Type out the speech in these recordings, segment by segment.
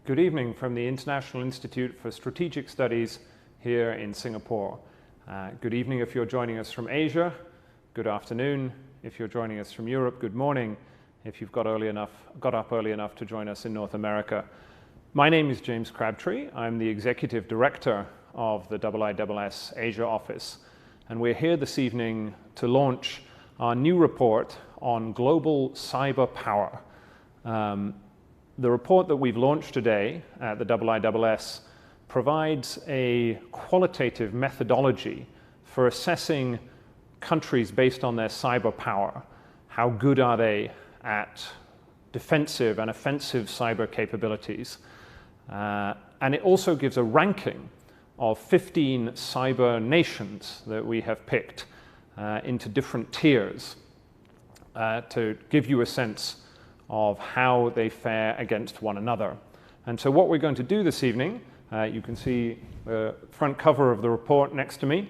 Good evening from the International Institute for Strategic Studies here in Singapore. Good evening if you're joining us from Asia. Good afternoon if you're joining us from Europe. Good morning if you've got up early enough to join us in North America. My name is James Crabtree. I'm the Executive Director of the IISS Asia office, and we're here this evening to launch our new report on global cyber power. The report that we've launched today at the IISS provides a qualitative methodology for assessing countries based on their cyber power. How good are they at defensive and offensive cyber capabilities? And it also gives a ranking of 15 cyber nations that we have picked into different tiers to give you a sense of how they fare against one another. And so what we're going to do this evening, you can see the front cover of the report next to me,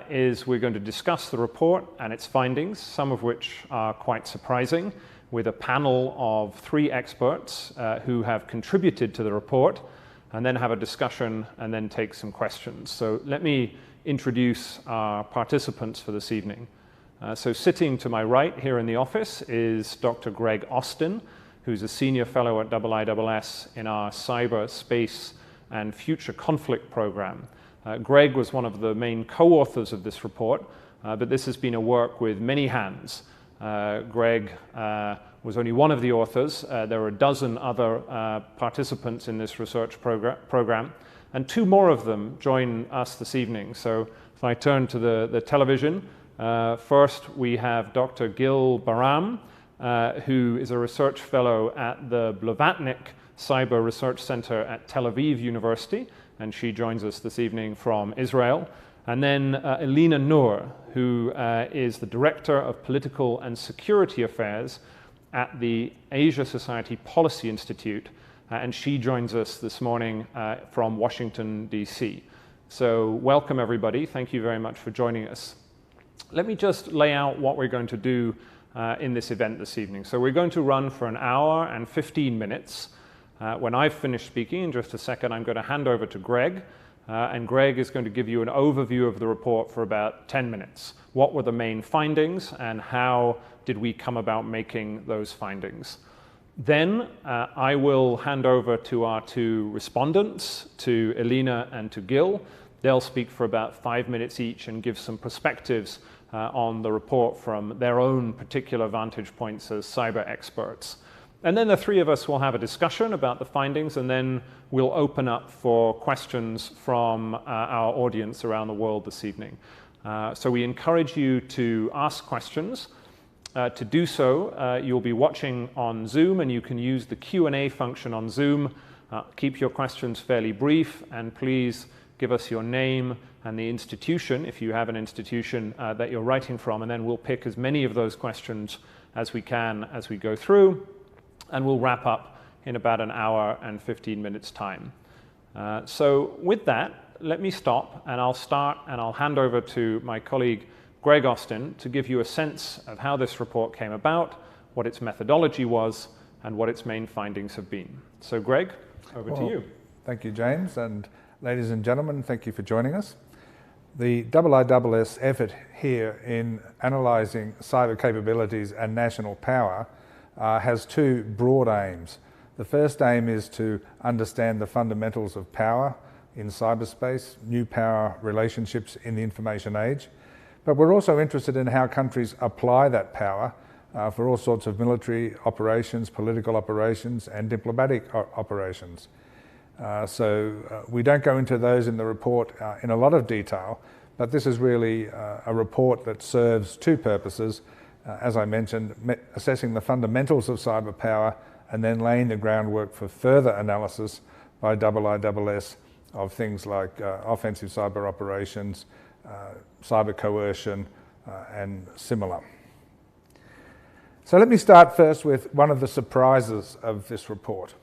is we're going to discuss the report and its findings, some of which are quite surprising, with a panel of 3 experts who have contributed to the report, and then have a discussion and then take some questions. So let me introduce our participants for this evening. So sitting to my right here in the office is Dr. Greg Austin, who's a senior fellow at IISS in our Cyber, Space and Future Conflict program. Greg was one of the main co-authors of this report, but this has been a work with many hands. Greg was only one of the authors. There are a dozen other participants in this research program, and 2 more of them join us this evening. So if I turn to the television, first we have Dr. Gil Baram, who is a research fellow at the Blavatnik Cyber Research Center at Tel Aviv University, and she joins us this evening from Israel. And then Elena Noor, who is the Director of Political and Security Affairs at the Asia Society Policy Institute, and she joins us this morning from Washington, D.C. So welcome everybody, thank you very much for joining us. Let me just lay out what we're going to do in this event this evening. So we're going to run for 1 hour and 15 minutes. When I've finished speaking in just a second, I'm going to hand over to Greg, and Greg is going to give you an overview of the report for about 10 minutes. What were the main findings and how did we come about making those findings? Then I will hand over to our 2 respondents, to Elena and to Gil. They'll speak for about 5 minutes each and give some perspectives on the report from their own particular vantage points as cyber experts. And then the 3 of us will have a discussion about the findings, and then we'll open up for questions from our audience around the world this evening. So we encourage you to ask questions. To do so, you'll be watching on Zoom, and you can use the Q&A function on Zoom. Keep your questions fairly brief, and please give us your name and the institution, if you have an institution that you're writing from, and then we'll pick as many of those questions as we can as we go through, and we'll wrap up in about 1 hour and 15 minutes time. So with that, let me stop, and I'll start and I'll hand over to my colleague Greg Austin to give you a sense of how this report came about, what its methodology was, and what its main findings have been. So Greg, over to you. Thank you, James, and ladies and gentlemen, thank you for joining us. The IISS effort here in analysing cyber capabilities and national power has 2 broad aims. The first aim is to understand the fundamentals of power in cyberspace, new power relationships in the information age. But we're also interested in how countries apply that power for all sorts of military operations, political operations, and diplomatic operations. So we don't go into those in the report in a lot of detail, but this is really a report that serves 2 purposes. As I mentioned, assessing the fundamentals of cyber power and then laying the groundwork for further analysis by IISS of things like offensive cyber operations, cyber coercion, and similar. So let me start first with one of the surprises of this report.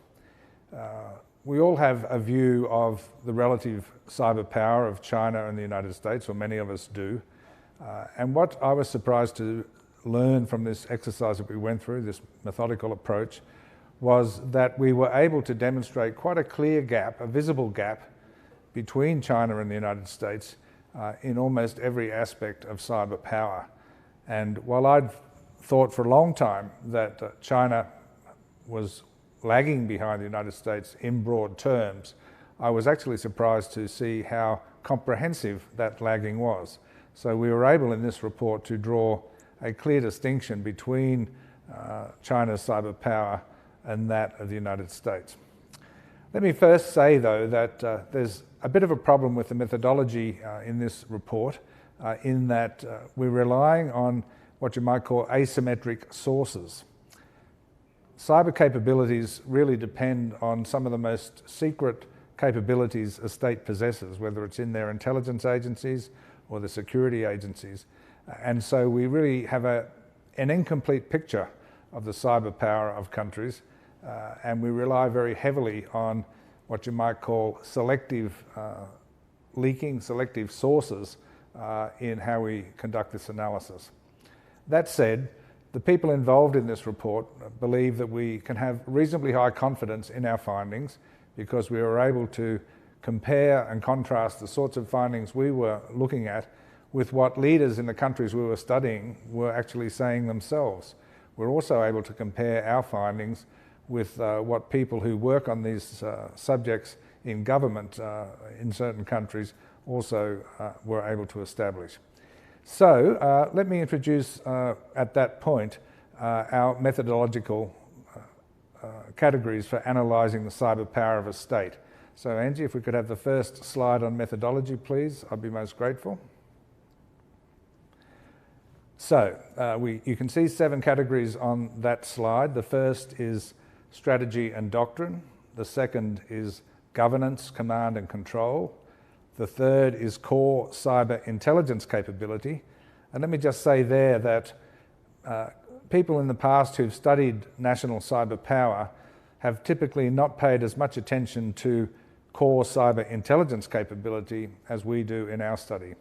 We all have a view of the relative cyber power of China and the United States, or many of us do. And what I was surprised to learn from this exercise that we went through, this methodical approach, was that we were able to demonstrate quite a clear gap, a visible gap, between China and the United States in almost every aspect of cyber power. And while I'd thought for a long time that China was lagging behind the United States in broad terms, I was actually surprised to see how comprehensive that lagging was. So we were able in this report to draw a clear distinction between China's cyber power and that of the United States. Let me first say, though, that there's a bit of a problem with the methodology in this report, in that we're relying on what you might call asymmetric sources. Cyber capabilities really depend on some of the most secret capabilities a state possesses, whether it's in their intelligence agencies or the security agencies. And so we really have an incomplete picture of the cyber power of countries, and we rely very heavily on what you might call selective leaking, selective sources in how we conduct this analysis. That said, the people involved in this report believe that we can have reasonably high confidence in our findings because we were able to compare and contrast the sorts of findings we were looking at with what leaders in the countries we were studying were actually saying themselves. We're also able to compare our findings with what people who work on these subjects in government in certain countries also were able to establish. So let me introduce at that point our methodological categories for analysing the cyber power of a state. So Angie, if we could have the first slide on methodology, please, I'd be most grateful. So you can see 7 categories on that slide. The first is strategy and doctrine. The second is governance, command and control. The third is core cyber intelligence capability. And let me just say there that people in the past who've studied national cyber power have typically not paid as much attention to core cyber intelligence capability as we do in our study.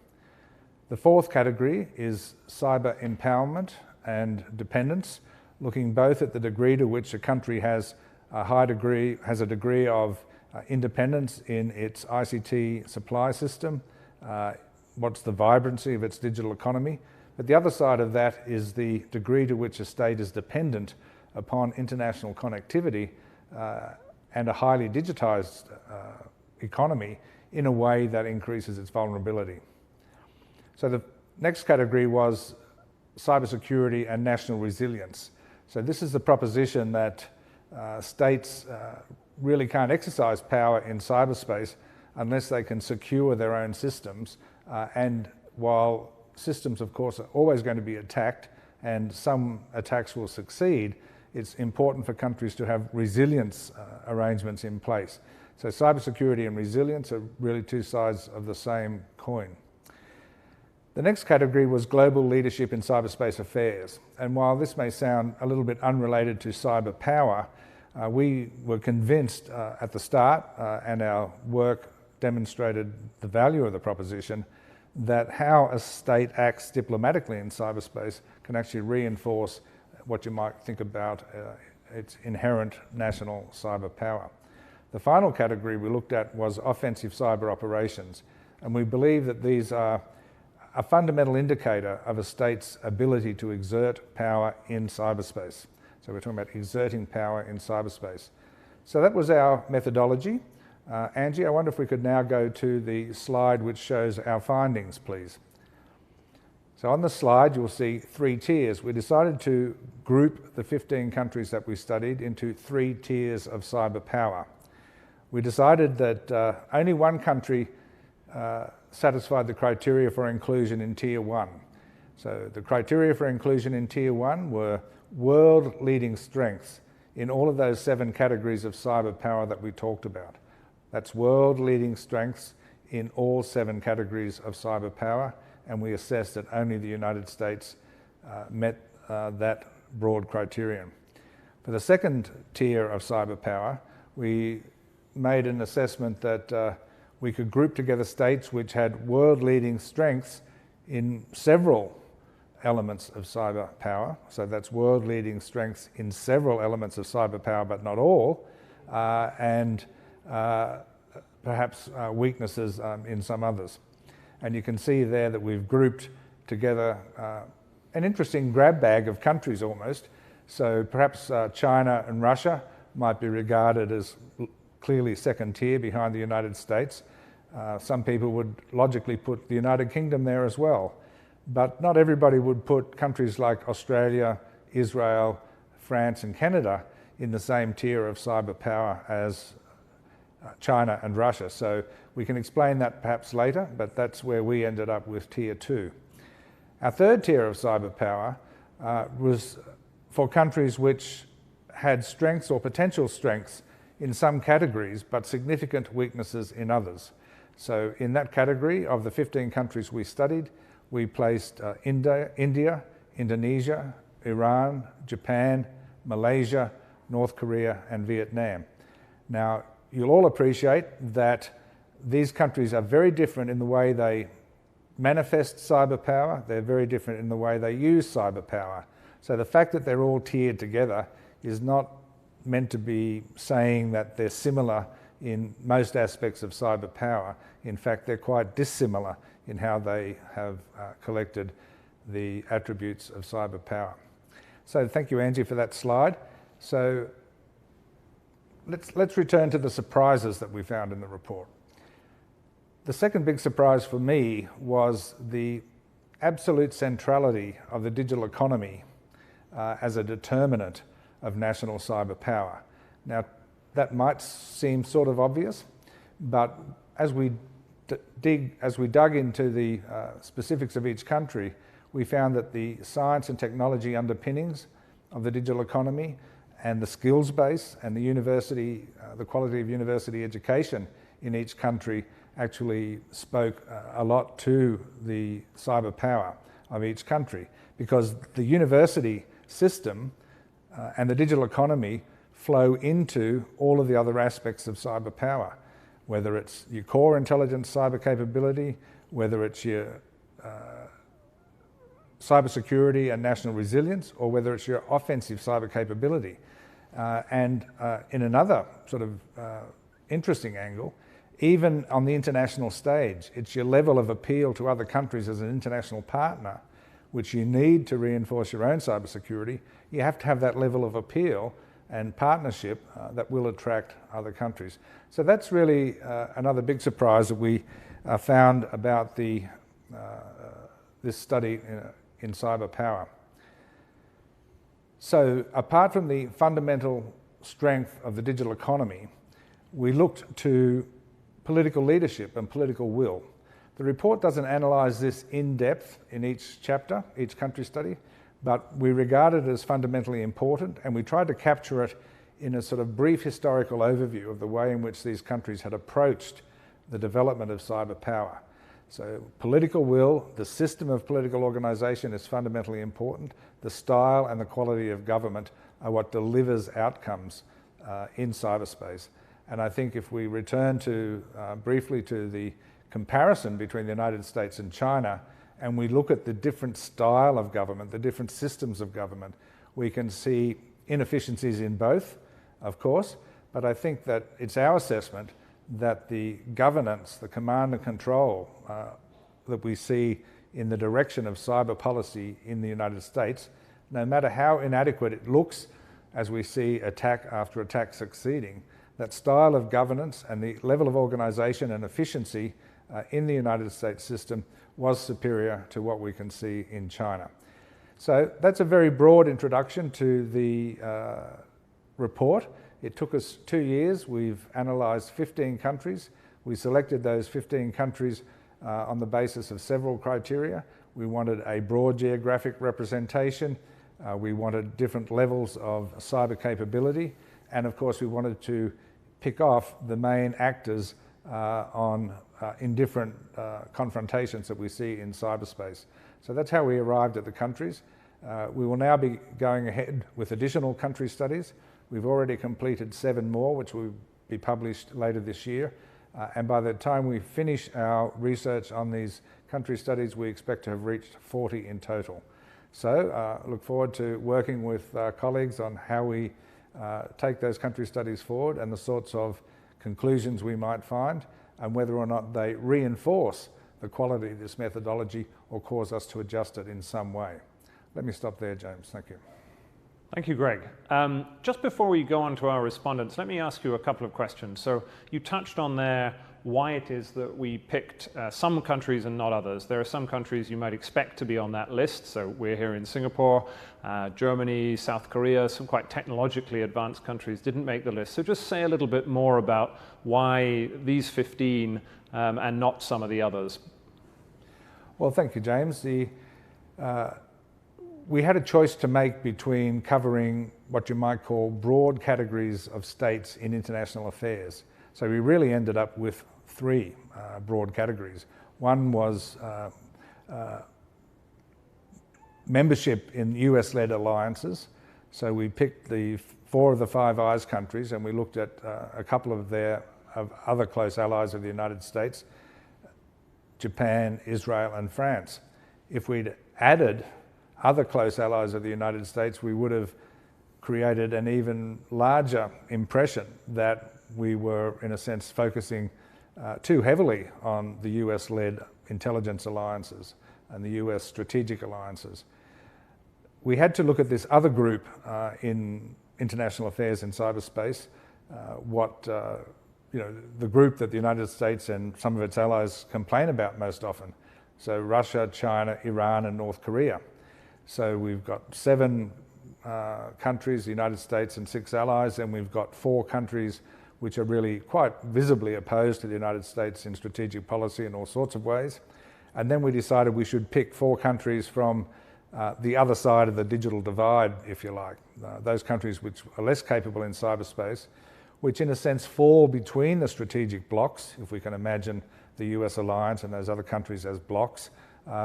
The fourth category is cyber empowerment and dependence, looking both at the degree to which a country has a degree of independence in its ICT supply system, what's the vibrancy of its digital economy. But the other side of that is the degree to which a state is dependent upon international connectivity and a highly digitized economy in a way that increases its vulnerability. So the next category was cybersecurity and national resilience. So this is the proposition that states really can't exercise power in cyberspace unless they can secure their own systems. And while systems, of course, are always going to be attacked and some attacks will succeed, it's important for countries to have resilience arrangements in place. So cybersecurity and resilience are really two sides of the same coin. The next category was global leadership in cyberspace affairs. And while this may sound a little bit unrelated to cyber power, we were convinced at the start, and our work demonstrated the value of the proposition, that how a state acts diplomatically in cyberspace can actually reinforce what you might think about its inherent national cyber power. The final category we looked at was offensive cyber operations, and we believe that these are a fundamental indicator of a state's ability to exert power in cyberspace. So we're talking about exerting power in cyberspace. So that was our methodology. Angie, I wonder if we could now go to the slide which shows our findings, please. So on the slide you'll see 3 tiers. We decided to group the 15 countries that we studied into 3 tiers of cyber power. We decided that only one country satisfied the criteria for inclusion in Tier 1. So the criteria for inclusion in Tier 1 were world-leading strengths in all of those 7 categories of cyber power that we talked about. That's world-leading strengths in all 7 categories of cyber power, and we assessed that only the United States met that broad criterion. For the second tier of cyber power, we made an assessment that we could group together states which had world-leading strengths in several elements of cyber power. So that's world-leading strengths in several elements of cyber power, but not all, and perhaps weaknesses in some others. And you can see there that we've grouped together an interesting grab bag of countries almost. So perhaps China and Russia might be regarded as clearly second tier behind the United States. Some people would logically put the United Kingdom there as well. But not everybody would put countries like Australia, Israel, France and Canada in the same tier of cyber power as China and Russia. So we can explain that perhaps later, but that's where we ended up with tier 2. Our third tier of cyber power was for countries which had strengths or potential strengths in some categories, but significant weaknesses in others. So in that category of the 15 countries we studied, we placed India, Indonesia, Iran, Japan, Malaysia, North Korea and Vietnam. Now, you'll all appreciate that these countries are very different in the way they manifest cyber power. They're very different in the way they use cyber power. So the fact that they're all tiered together is not meant to be saying that they're similar in most aspects of cyber power. In fact, they're quite dissimilar in how they have collected the attributes of cyber power. So thank you, Angie, for that slide. So let's return to the surprises that we found in the report. The second big surprise for me was the absolute centrality of the digital economy as a determinant of national cyber power. Now, that might seem sort of obvious, but as we dug into the specifics of each country, we found that the science and technology underpinnings of the digital economy and the skills base and the quality of university education in each country actually spoke a lot to the cyber power of each country, because the university system and the digital economy flow into all of the other aspects of cyber power, whether it's your core intelligence cyber capability, whether it's your cybersecurity and national resilience, or whether it's your offensive cyber capability. And in another sort of interesting angle, even on the international stage, it's your level of appeal to other countries as an international partner, which you need to reinforce your own cybersecurity. You have to have that level of appeal and partnership that will attract other countries. So that's really another big surprise that we found about this study in cyber power. So apart from the fundamental strength of the digital economy, we looked to political leadership and political will. The report doesn't analyse this in depth in each chapter, each country study, but we regard it as fundamentally important, and we tried to capture it in a sort of brief historical overview of the way in which these countries had approached the development of cyber power. So political will, the system of political organisation is fundamentally important. The style and the quality of government are what delivers outcomes in cyberspace. And I think if we return to briefly to the comparison between the United States and China, and we look at the different style of government, the different systems of government, we can see inefficiencies in both, of course, but I think that it's our assessment that the governance, the command and control that we see in the direction of cyber policy in the United States, no matter how inadequate it looks as we see attack after attack succeeding, that style of governance and the level of organisation and efficiency in the United States system was superior to what we can see in China. So that's a very broad introduction to the report. It took us 2 years. We've analysed 15 countries. We selected those 15 countries on the basis of several criteria. We wanted a broad geographic representation. We wanted different levels of cyber capability. And of course, we wanted to pick off the main actors in different confrontations that we see in cyberspace. So that's how we arrived at the countries. We will now be going ahead with additional country studies. We've already completed 7 more, which will be published later this year. And by the time we finish our research on these country studies, we expect to have reached 40 in total. So look forward to working with colleagues on how we take those country studies forward and the sorts of conclusions we might find, and whether or not they reinforce the quality of this methodology or cause us to adjust it in some way. Let me stop there, James. Thank you. Thank you, Greg. Just before we go on to our respondents, let me ask you a couple of questions. So you touched on there why it is that we picked some countries and not others. There are some countries you might expect to be on that list. So we're here in Singapore, Germany, South Korea, some quite technologically advanced countries didn't make the list. So just say a little bit more about why these 15 and not some of the others. Well, thank you, James. We had a choice to make between covering what you might call broad categories of states in international affairs. So we really ended up with three broad categories. One was membership in US-led alliances. So we picked the 4 of the 5 IISS countries, and we looked at a couple of other close allies of the United States, Japan, Israel, and France. If we'd added other close allies of the United States, we would have created an even larger impression that we were, in a sense, focusing too heavily on the US-led intelligence alliances and the US strategic alliances. We had to look at this other group in international affairs in cyberspace, the group that the United States and some of its allies complain about most often. So Russia, China, Iran, and North Korea. So we've got 7 countries, the United States and 6 allies, and we've got 4 countries which are really quite visibly opposed to the United States in strategic policy in all sorts of ways. And then we decided we should pick 4 countries from the other side of the digital divide, if you like. Those countries which are less capable in cyberspace, which in a sense fall between the strategic blocks, if we can imagine the US alliance and those other countries as blocks.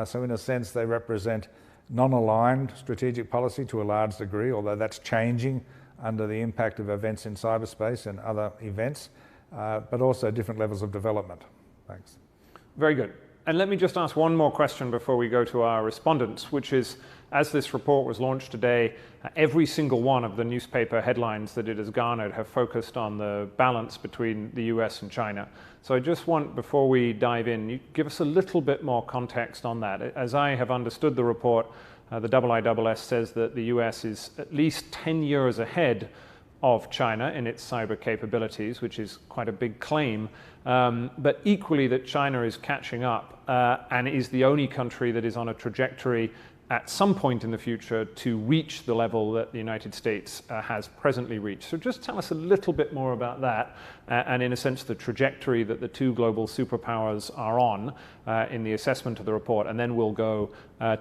So in a sense they represent non-aligned strategic policy to a large degree, although that's changing under the impact of events in cyberspace and other events, but also different levels of development. Thanks. Very good. And let me just ask one more question before we go to our respondents, which is, as this report was launched today, every single one of the newspaper headlines that it has garnered have focused on the balance between the US and China. So I just want, before we dive in, you give us a little bit more context on that. As I have understood the report, the IISS says that the US is at least 10 years ahead of China in its cyber capabilities, which is quite a big claim, but equally that China is catching up and is the only country that is on a trajectory at some point in the future to reach the level that the United States has presently reached. So just tell us a little bit more about that and in a sense the trajectory that the 2 global superpowers are on in the assessment of the report, and then we'll go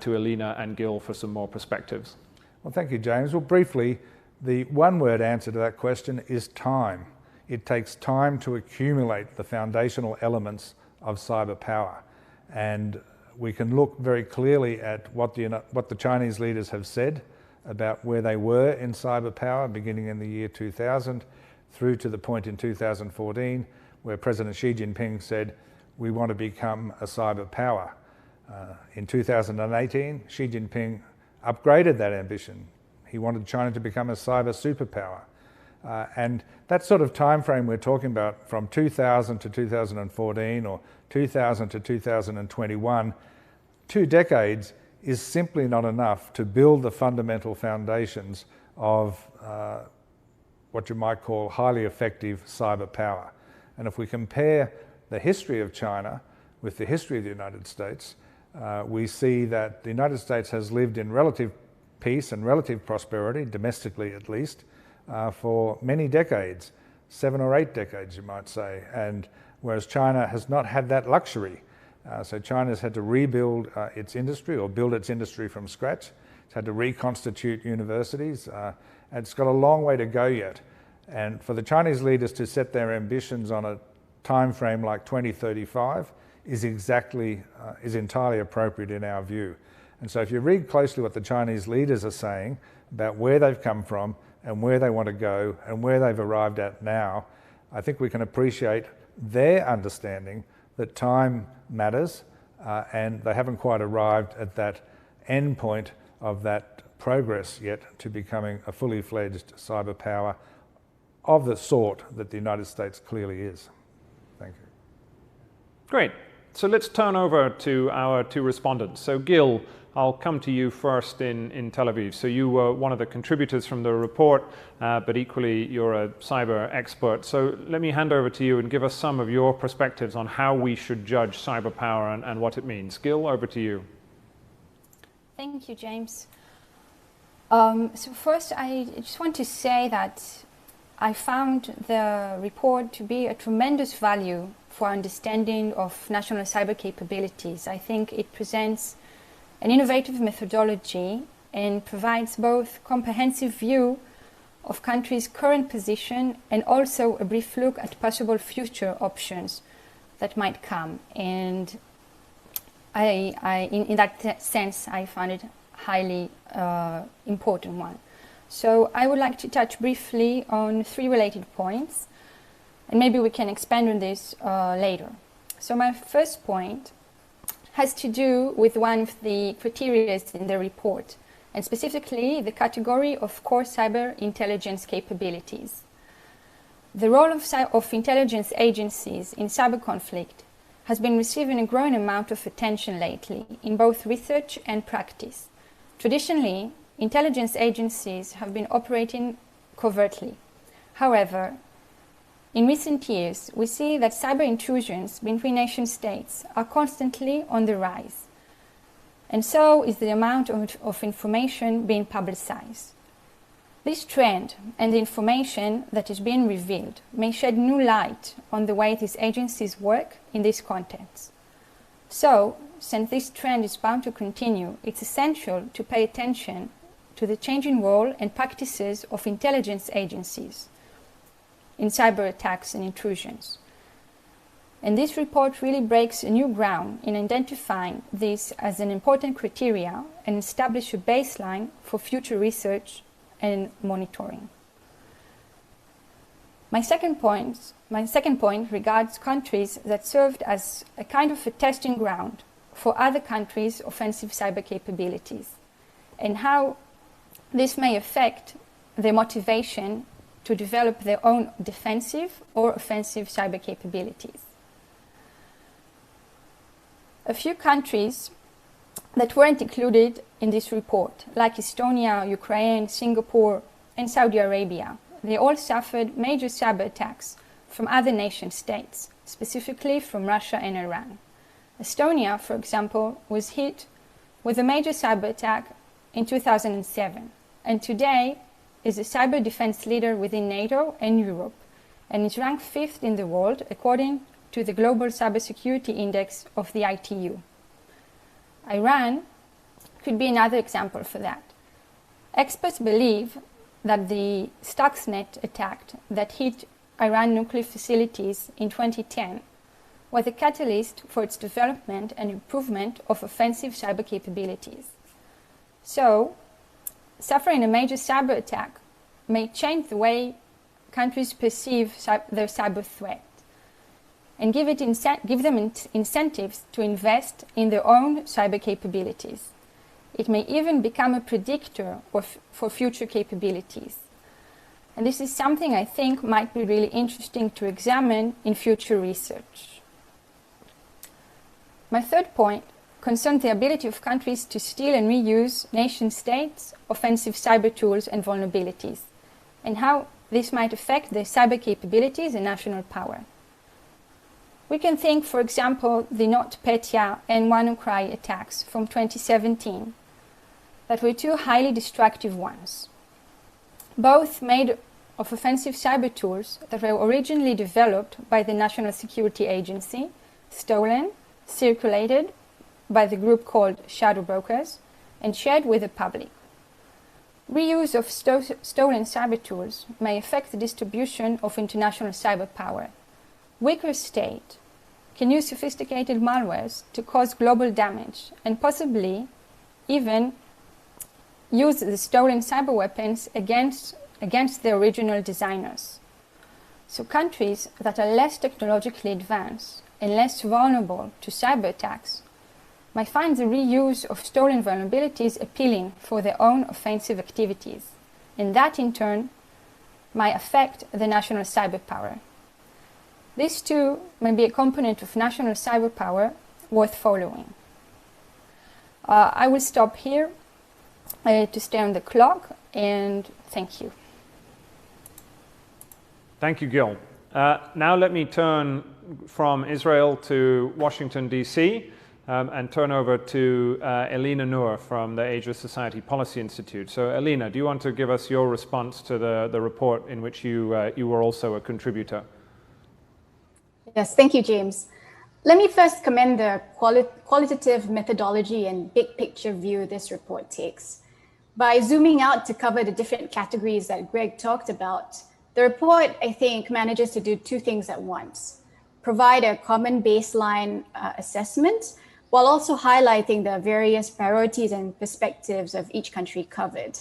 to Alina and Gil for some more perspectives. Well, thank you, James. Well, briefly, the one-word answer to that question is time. It takes time to accumulate the foundational elements of cyber power. And we can look very clearly at what the Chinese leaders have said about where they were in cyber power beginning in the year 2000 through to the point in 2014 where President Xi Jinping said, we want to become a cyber power. In 2018, Xi Jinping upgraded that ambition. He wanted China to become a cyber superpower. And that sort of time frame we're talking about from 2000 to 2014 or 2000 to 2021, 2 decades is simply not enough to build the fundamental foundations of what you might call highly effective cyber power. And if we compare the history of China with the history of the United States, we see that the United States has lived in relative peace and relative prosperity, domestically at least, for many decades, 7 or 8 decades, you might say, and whereas China has not had that luxury. So China's had to rebuild its industry or build its industry from scratch. It's had to reconstitute universities, and it's got a long way to go yet. And for the Chinese leaders to set their ambitions on a time frame like 2035 is entirely appropriate in our view. And so if you read closely what the Chinese leaders are saying about where they've come from and where they want to go and where they've arrived at now, I think we can appreciate their understanding that time matters and they haven't quite arrived at that end point of that progress yet to becoming a fully fledged cyber power of the sort that the United States clearly is. Thank you. Great. So let's turn over to our two respondents. So Gil, I'll come to you first in Tel Aviv. So you were one of the contributors from the report, but equally you're a cyber expert. So let me hand over to you and give us some of your perspectives on how we should judge cyber power and what it means. Gil, over to you. Thank you, James. So first, I just want to say that I found the report to be a tremendous value for understanding of national cyber capabilities. I think it presents an innovative methodology and provides both comprehensive view of countries' current position and also a brief look at possible future options that might come. And in that sense, I found it highly important one. So I would like to touch briefly on three related points, and maybe we can expand on this later. So my first point has to do with one of the criteria in the report, and specifically the category of core cyber intelligence capabilities. The role of intelligence agencies in cyber conflict has been receiving a growing amount of attention lately in both research and practice. Traditionally, intelligence agencies have been operating covertly. However, in recent years, we see that cyber intrusions between nation states are constantly on the rise. And so is the amount of information being publicized. This trend and the information that is being revealed may shed new light on the way these agencies work in this context. So, since this trend is bound to continue, it's essential to pay attention to the changing role and practices of intelligence agencies in cyber attacks and intrusions. And this report really breaks a new ground in identifying this as an important criteria and establish a baseline for future research and monitoring. My second point regards countries that served as a kind of a testing ground for other countries' offensive cyber capabilities, and how this may affect their motivation to develop their own defensive or offensive cyber capabilities. A few countries that weren't included in this report, like Estonia, Ukraine, Singapore, and Saudi Arabia, they all suffered major cyber attacks from other nation states, specifically from Russia and Iran. Estonia, for example, was hit with a major cyber attack in 2007, and today is a cyber defense leader within NATO and Europe, and is ranked 5th in the world according to the Global Cybersecurity Index of the ITU. Iran could be another example for that. Experts believe that the Stuxnet attack that hit Iran nuclear facilities in 2010 was a catalyst for its development and improvement of offensive cyber capabilities. So, suffering a major cyber attack may change the way countries perceive their cyber threat and give them incentives to invest in their own cyber capabilities. It may even become a predictor for future capabilities. And this is something I think might be really interesting to examine in future research. My third point concerns the ability of countries to steal and reuse nation-states' offensive cyber tools and vulnerabilities, and how this might affect their cyber capabilities and national power. We can think, for example, the NotPetya and WannaCry attacks from 2017 that were two highly destructive ones, both made of offensive cyber tools that were originally developed by the National Security Agency, stolen, circulated by the group called Shadow Brokers, and shared with the public. Reuse of stolen cyber tools may affect the distribution of international cyber power. Weaker states can use sophisticated malwares to cause global damage and possibly even use the stolen cyber weapons against their original designers. So countries that are less technologically advanced and less vulnerable to cyber attacks might find the reuse of stolen vulnerabilities appealing for their own offensive activities, and that in turn might affect the national cyber power. This too may be a component of national cyber power worth following. I will stop here to stay on the clock, and thank you. Thank you, Gil. Now let me turn from Israel to Washington, D.C., and turn over to Elena Noor from the Asia Society Policy Institute. So Elena, do you want to give us your response to the report in which you were also a contributor? Yes, thank you, James. Let me first commend the qualitative methodology and big picture view this report takes. By zooming out to cover the different categories that Greg talked about, the report, I think, manages to do two things at once: provide a common baseline assessment, while also highlighting the various priorities and perspectives of each country covered.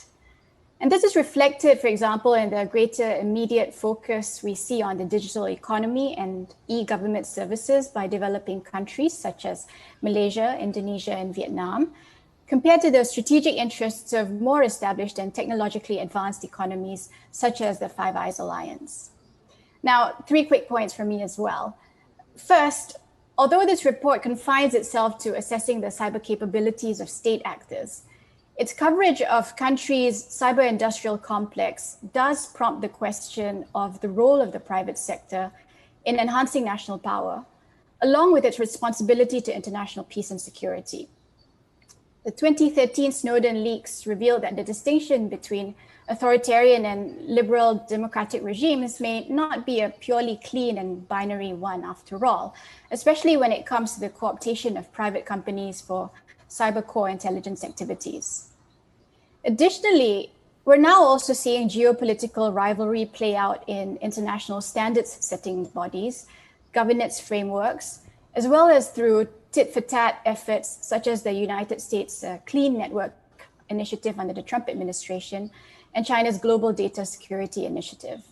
And this is reflected, for example, in the greater immediate focus we see on the digital economy and e-government services by developing countries such as Malaysia, Indonesia, and Vietnam, compared to the strategic interests of more established and technologically advanced economies such as the Five Eyes Alliance. Now, 3 quick points from me as well. First, although this report confines itself to assessing the cyber capabilities of state actors, its coverage of countries' cyber-industrial complex does prompt the question of the role of the private sector in enhancing national power, along with its responsibility to international peace and security. The 2013 Snowden leaks revealed that the distinction between authoritarian and liberal democratic regimes may not be a purely clean and binary one after all, especially when it comes to the cooptation of private companies for cyber core intelligence activities. Additionally, we're now also seeing geopolitical rivalry play out in international standards setting bodies, governance frameworks, as well as through tit-for-tat efforts such as the United States Clean Network Initiative under the Trump administration and China's Global Data Security Initiative.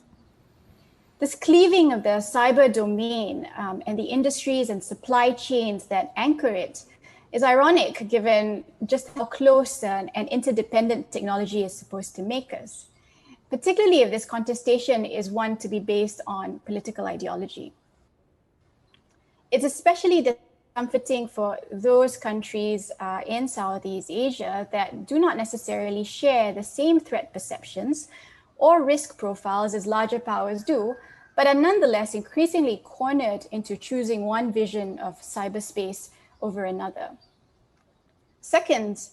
This cleaving of the cyber domain and the industries and supply chains that anchor it is ironic given just how close and interdependent technology is supposed to make us, particularly if this contestation is one to be based on political ideology. It's especially discomforting for those countries in Southeast Asia that do not necessarily share the same threat perceptions or risk profiles as larger powers do, but are nonetheless increasingly cornered into choosing one vision of cyberspace over another. Second,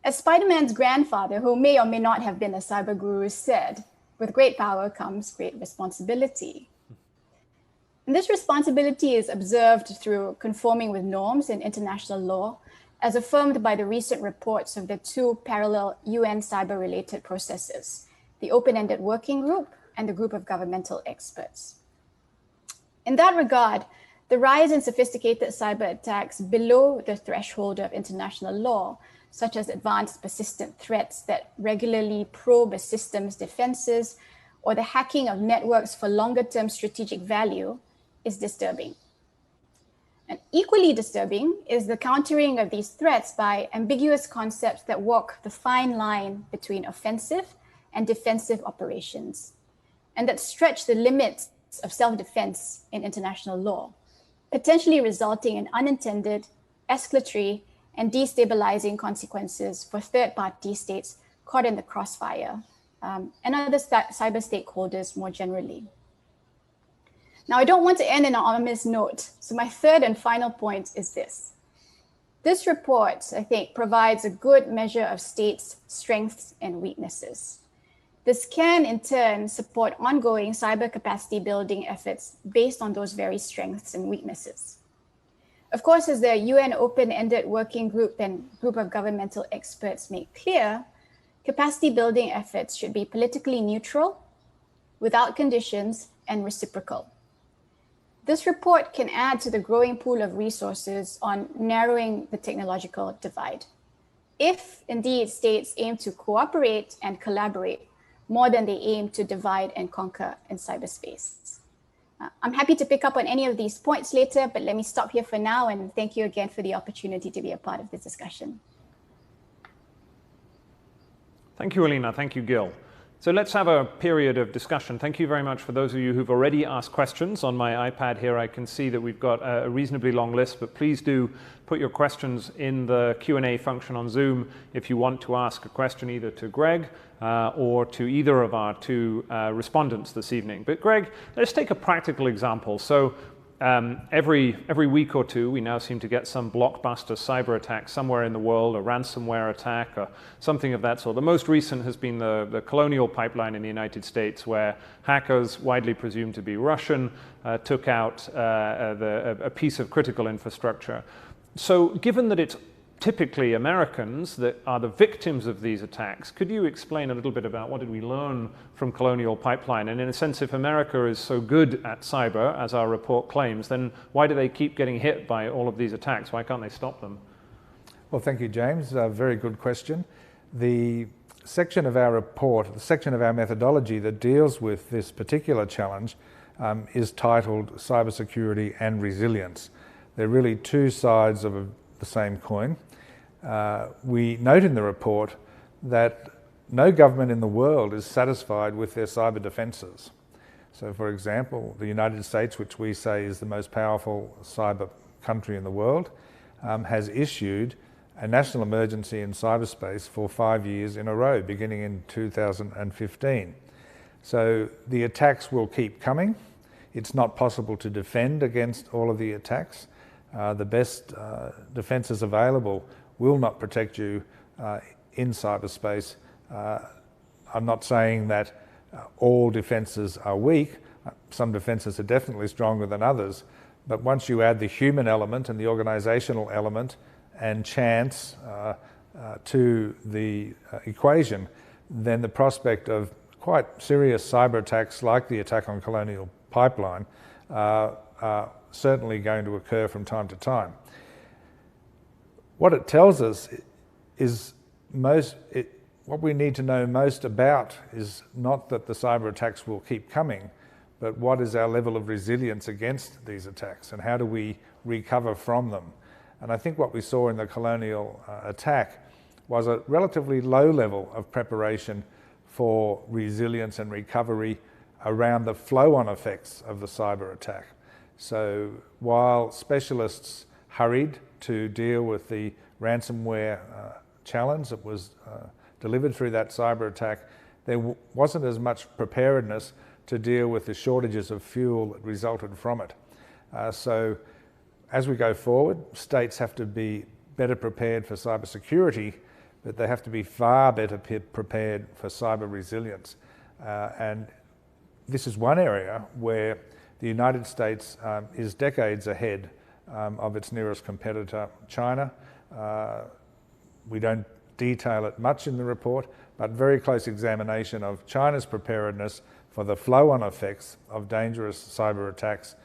as Spider-Man's grandfather, who may or may not have been a cyber guru, said, with great power comes great responsibility. And this responsibility is observed through conforming with norms in international law, as affirmed by the recent reports of the 2 parallel UN cyber-related processes, the Open-Ended Working Group and the Group of Governmental Experts. In that regard, the rise in sophisticated cyber attacks below the threshold of international law, such as advanced persistent threats that regularly probe a system's defenses, or the hacking of networks for longer-term strategic value, is disturbing. And equally disturbing is the countering of these threats by ambiguous concepts that walk the fine line between offensive and defensive operations, and that stretch the limits of self-defense in international law, potentially resulting in unintended, escalatory, and destabilizing consequences for third-party states caught in the crossfire, and other cyber stakeholders more generally. Now, I don't want to end in an ominous note, so my third and final point is this. This report, I think, provides a good measure of states' strengths and weaknesses. This can, in turn, support ongoing cyber capacity building efforts based on those very strengths and weaknesses. Of course, as the UN Open-Ended Working Group and Group of Governmental Experts make clear, capacity building efforts should be politically neutral, without conditions, and reciprocal. This report can add to the growing pool of resources on narrowing the technological divide, if indeed states aim to cooperate and collaborate more than they aim to divide and conquer in cyberspace. I'm happy to pick up on any of these points later, but let me stop here for now, and thank you again for the opportunity to be a part of this discussion. Thank you, Alina. Thank you, Gil. So let's have a period of discussion. Thank you very much for those of you who've already asked questions. On my iPad here, I can see that we've got a reasonably long list, but please do put your questions in the Q&A function on Zoom if you want to ask a question either to Greg or to either of our two respondents this evening. But Greg, let's take a practical example. So every week or two, we now seem to get some blockbuster cyber attack somewhere in the world, a ransomware attack, or something of that sort. The most recent has been the Colonial Pipeline in the United States, where hackers, widely presumed to be Russian, took out a piece of critical infrastructure. So given that it's typically Americans that are the victims of these attacks, could you explain a little bit about what did we learn from Colonial Pipeline? And in a sense, if America is so good at cyber, as our report claims, then why do they keep getting hit by all of these attacks? Why can't they stop them? Well, thank you, James. A very good question. The section of our report, the section of our methodology that deals with this particular challenge is titled Cybersecurity and Resilience. They're really two sides of the same coin. We note in the report that no government in the world is satisfied with their cyber defences. So, for example, the United States, which we say is the most powerful cyber country in the world, has issued a national emergency in cyberspace for 5 years in a row, beginning in 2015. So the attacks will keep coming. It's not possible to defend against all of the attacks. The best defences available will not protect you in cyberspace. I'm not saying that all defences are weak. Some defences are definitely stronger than others. But once you add the human element and the organisational element and chance to the equation, then the prospect of quite serious cyber attacks like the attack on Colonial Pipeline are certainly going to occur from time to time. What it tells us is what we need to know most about is not that the cyber attacks will keep coming, but what is our level of resilience against these attacks and how do we recover from them? And I think what we saw in the Colonial attack was a relatively low level of preparation for resilience and recovery around the flow-on effects of the cyber attack. So while specialists hurried to deal with the ransomware challenge that was delivered through that cyber attack, there wasn't as much preparedness to deal with the shortages of fuel that resulted from it. So as we go forward, states have to be better prepared for cybersecurity, but they have to be far better prepared for cyber resilience. And this is one area where the United States is decades ahead of its nearest competitor, China. We don't detail it much in the report, but very close examination of China's preparedness for the flow-on effects of dangerous cyber attacks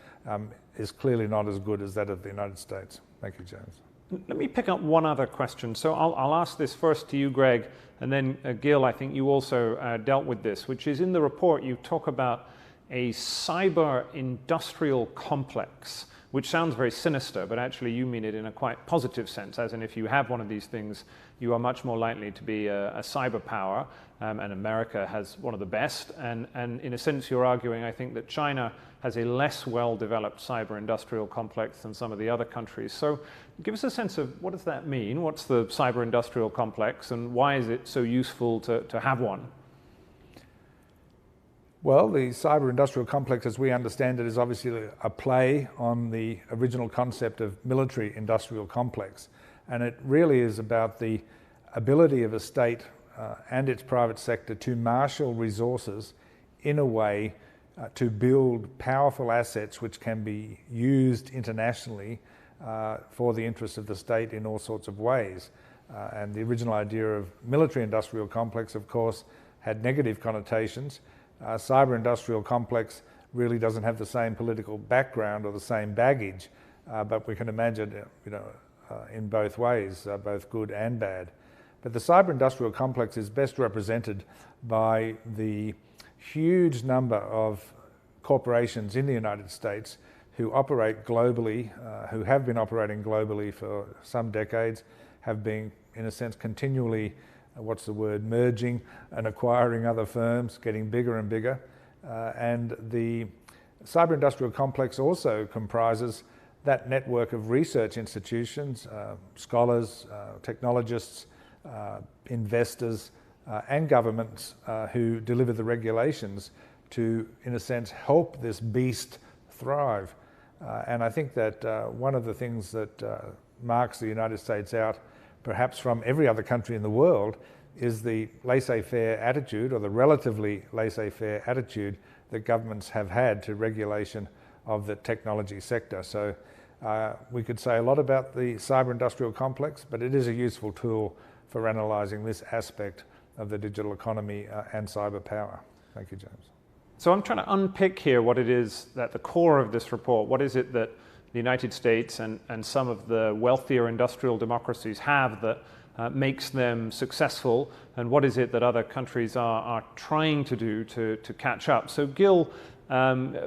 is clearly not as good as that of the United States. Thank you, James. Let me pick up one other question. So I'll ask this first to you, Greg, and then Gil, I think you also dealt with this, which is in the report you talk about a cyber industrial complex, which sounds very sinister, but actually you mean it in a quite positive sense, as in if you have one of these things, you are much more likely to be a cyber power, and America has one of the best. And in a sense, you're arguing, I think, that China has a less well-developed cyber industrial complex than some of the other countries. So give us a sense of what does that mean? What's the cyber industrial complex, and why is it so useful to have one? Well, the cyber industrial complex, as we understand it, is obviously a play on the original concept of military industrial complex. And it really is about the ability of a state and its private sector to marshal resources in a way to build powerful assets which can be used internationally for the interests of the state in all sorts of ways. And the original idea of military industrial complex, of course, had negative connotations. Cyber industrial complex really doesn't have the same political background or the same baggage, but we can imagine, in both ways, both good and bad. But the cyber industrial complex is best represented by the huge number of corporations in the United States who operate globally, who have been operating globally for some decades, have been, in a sense, continually, merging and acquiring other firms, getting bigger and bigger. And the cyber-industrial complex also comprises that network of research institutions, scholars, technologists, investors, and governments who deliver the regulations to, in a sense, help this beast thrive. And I think that one of the things that marks the United States out, perhaps from every other country in the world, is the laissez-faire attitude, or the relatively laissez-faire attitude that governments have had to regulation of the technology sector. So we could say a lot about the cyber-industrial complex, but it is a useful tool for analysing this aspect of the digital economy and cyber power. Thank you, James. So I'm trying to unpick here what it is at the core of this report. What is it that the United States and some of the wealthier industrial democracies have that makes them successful, and what is it that other countries are trying to do to catch up? So Gil,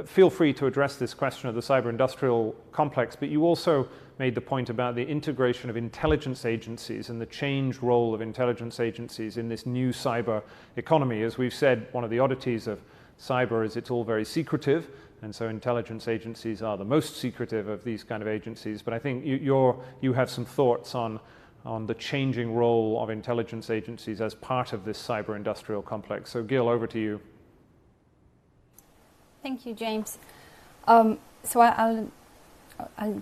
feel free to address this question of the cyber-industrial complex, but you also made the point about the integration of intelligence agencies and the changed role of intelligence agencies in this new cyber economy. As we've said, one of the oddities of cyber is it's all very secretive, and so intelligence agencies are the most secretive of these kind of agencies. But I think you have some thoughts on the changing role of intelligence agencies as part of this cyber-industrial complex. So Gil, over to you. Thank you, James. So I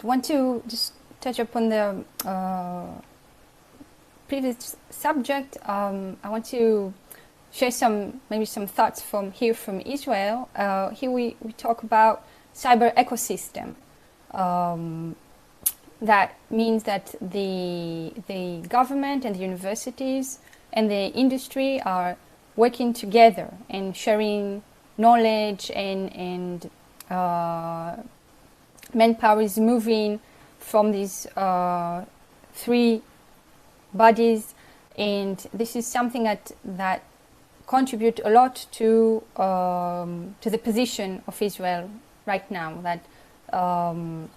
want to just touch upon the previous subject. I want to share maybe some thoughts from Israel. Here we talk about cyber ecosystem. That means that the government and the universities and the industry are working together and sharing knowledge, and manpower is moving from these three bodies, and this is something that contribute a lot to the position of Israel right now, that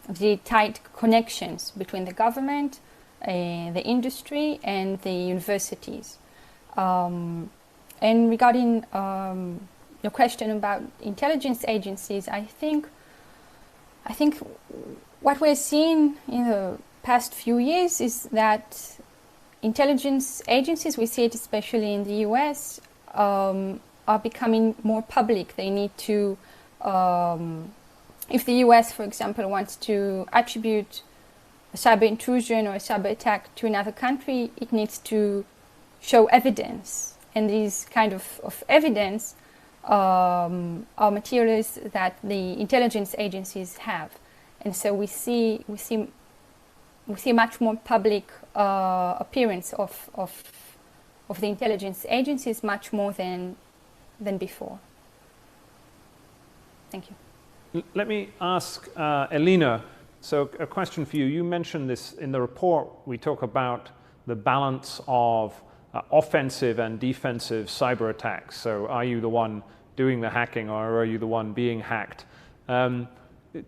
the tight connections between the government, the industry, and the universities. And regarding your question about intelligence agencies, I think what we're seeing in the past few years is that intelligence agencies, we see it especially in the US, are becoming more public. They need to, if the US, for example, wants to attribute a cyber intrusion or a cyber attack to another country, it needs to show evidence. And these kind of evidence are materials that the intelligence agencies have. And so we see much more public appearance of the intelligence agencies, much more than before. Thank you. Let me ask Elena, so a question for you. You mentioned this in the report. We talk about the balance of offensive and defensive cyber attacks. So are you the one doing the hacking, or are you the one being hacked?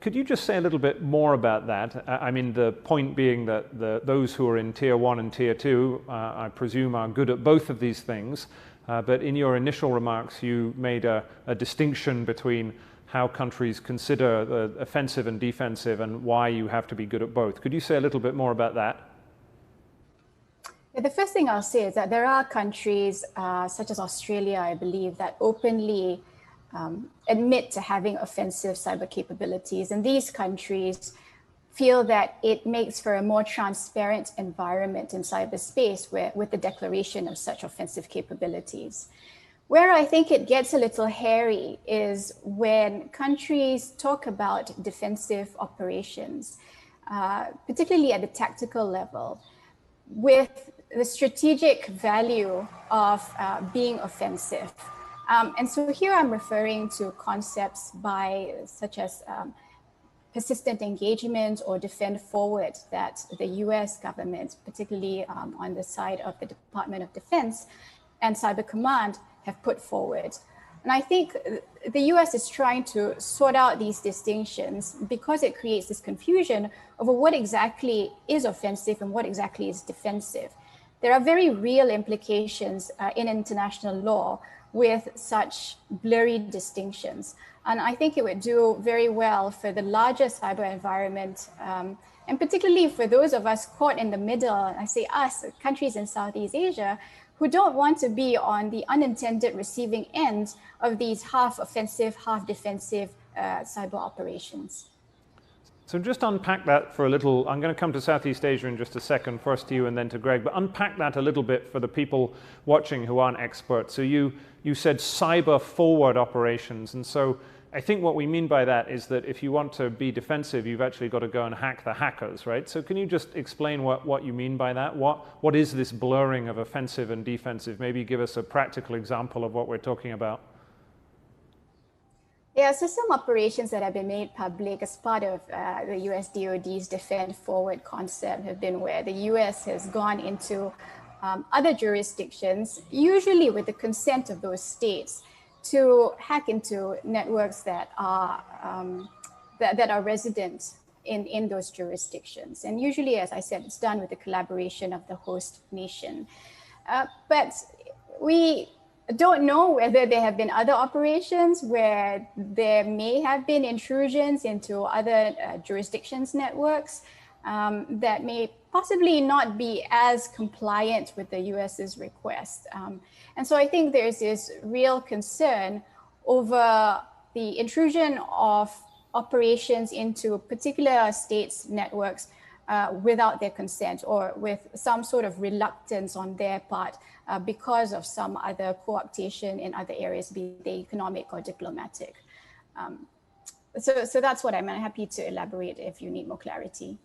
Could you just say a little bit more about that? I mean, the point being that those who are in Tier 1 and Tier 2, I presume, are good at both of these things. But in your initial remarks, you made a distinction between how countries consider the offensive and defensive and why you have to be good at both. Could you say a little bit more about that? Yeah, the first thing I'll say is that there are countries such as Australia, I believe, that openly admit to having offensive cyber capabilities. And these countries feel that it makes for a more transparent environment in cyberspace with the declaration of such offensive capabilities. Where I think it gets a little hairy is when countries talk about defensive operations, particularly at the tactical level, with the strategic value of being offensive. And so here I'm referring to concepts such as persistent engagement or defend forward that the US government, particularly on the side of the Department of Defense and Cyber Command, have put forward. And I think the US is trying to sort out these distinctions because it creates this confusion over what exactly is offensive and what exactly is defensive. There are very real implications in international law with such blurry distinctions. And I think it would do very well for the larger cyber environment, and particularly for those of us caught in the middle, I say us, countries in Southeast Asia, who don't want to be on the unintended receiving end of these half offensive, half defensive cyber operations. So just unpack that for a little. I'm going to come to Southeast Asia in just a second, first to you and then to Greg, but unpack that a little bit for the people watching who aren't experts. So you said cyber forward operations, and so I think what we mean by that is that if you want to be defensive, you've actually got to go and hack the hackers, right? So can you just explain what you mean by that? What is this blurring of offensive and defensive? Maybe give us a practical example of what we're talking about. Yeah, so some operations that have been made public as part of the US DoD's Defend Forward concept have been where the US has gone into other jurisdictions, usually with the consent of those states, to hack into networks that are resident in those jurisdictions. And usually, as I said, it's done with the collaboration of the host nation. But we don't know whether there have been other operations where there may have been intrusions into other jurisdictions' networks that may possibly not be as compliant with the US's request. And so I think there's this real concern over the intrusion of operations into particular states' networks without their consent or with some sort of reluctance on their part because of some other co-optation in other areas, be they economic or diplomatic. So that's what I'm happy to elaborate if you need more clarity.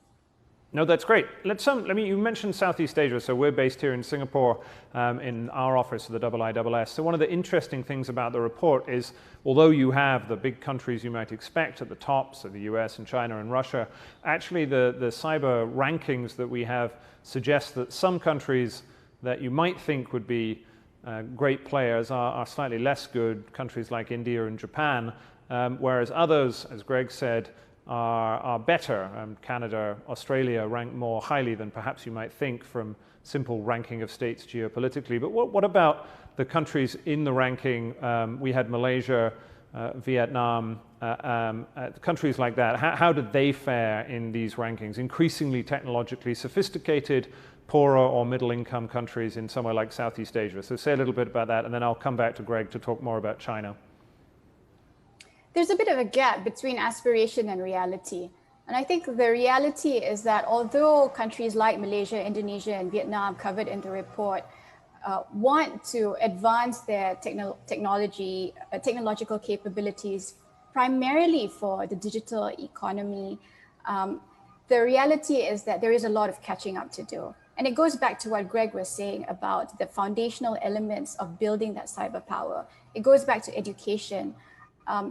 No, that's great. You mentioned Southeast Asia, so we're based here in Singapore in our office of the IISS. So one of the interesting things about the report is, although you have the big countries you might expect at the top, so the US and China and Russia, actually the cyber rankings that we have suggest that some countries that you might think would be great players are slightly less good, countries like India and Japan, whereas others, as Greg said, are better. Canada, Australia rank more highly than perhaps you might think from simple ranking of states geopolitically. But what about the countries in the ranking? We had Malaysia, Vietnam, countries like that. How did they fare in these rankings? Increasingly technologically sophisticated, poorer or middle income countries in somewhere like Southeast Asia. So say a little bit about that, and then I'll come back to Greg to talk more about China. There's a bit of a gap between aspiration and reality. And I think the reality is that although countries like Malaysia, Indonesia, and Vietnam covered in the report want to advance their technological capabilities primarily for the digital economy, the reality is that there is a lot of catching up to do. And it goes back to what Greg was saying about the foundational elements of building that cyber power. It goes back to education.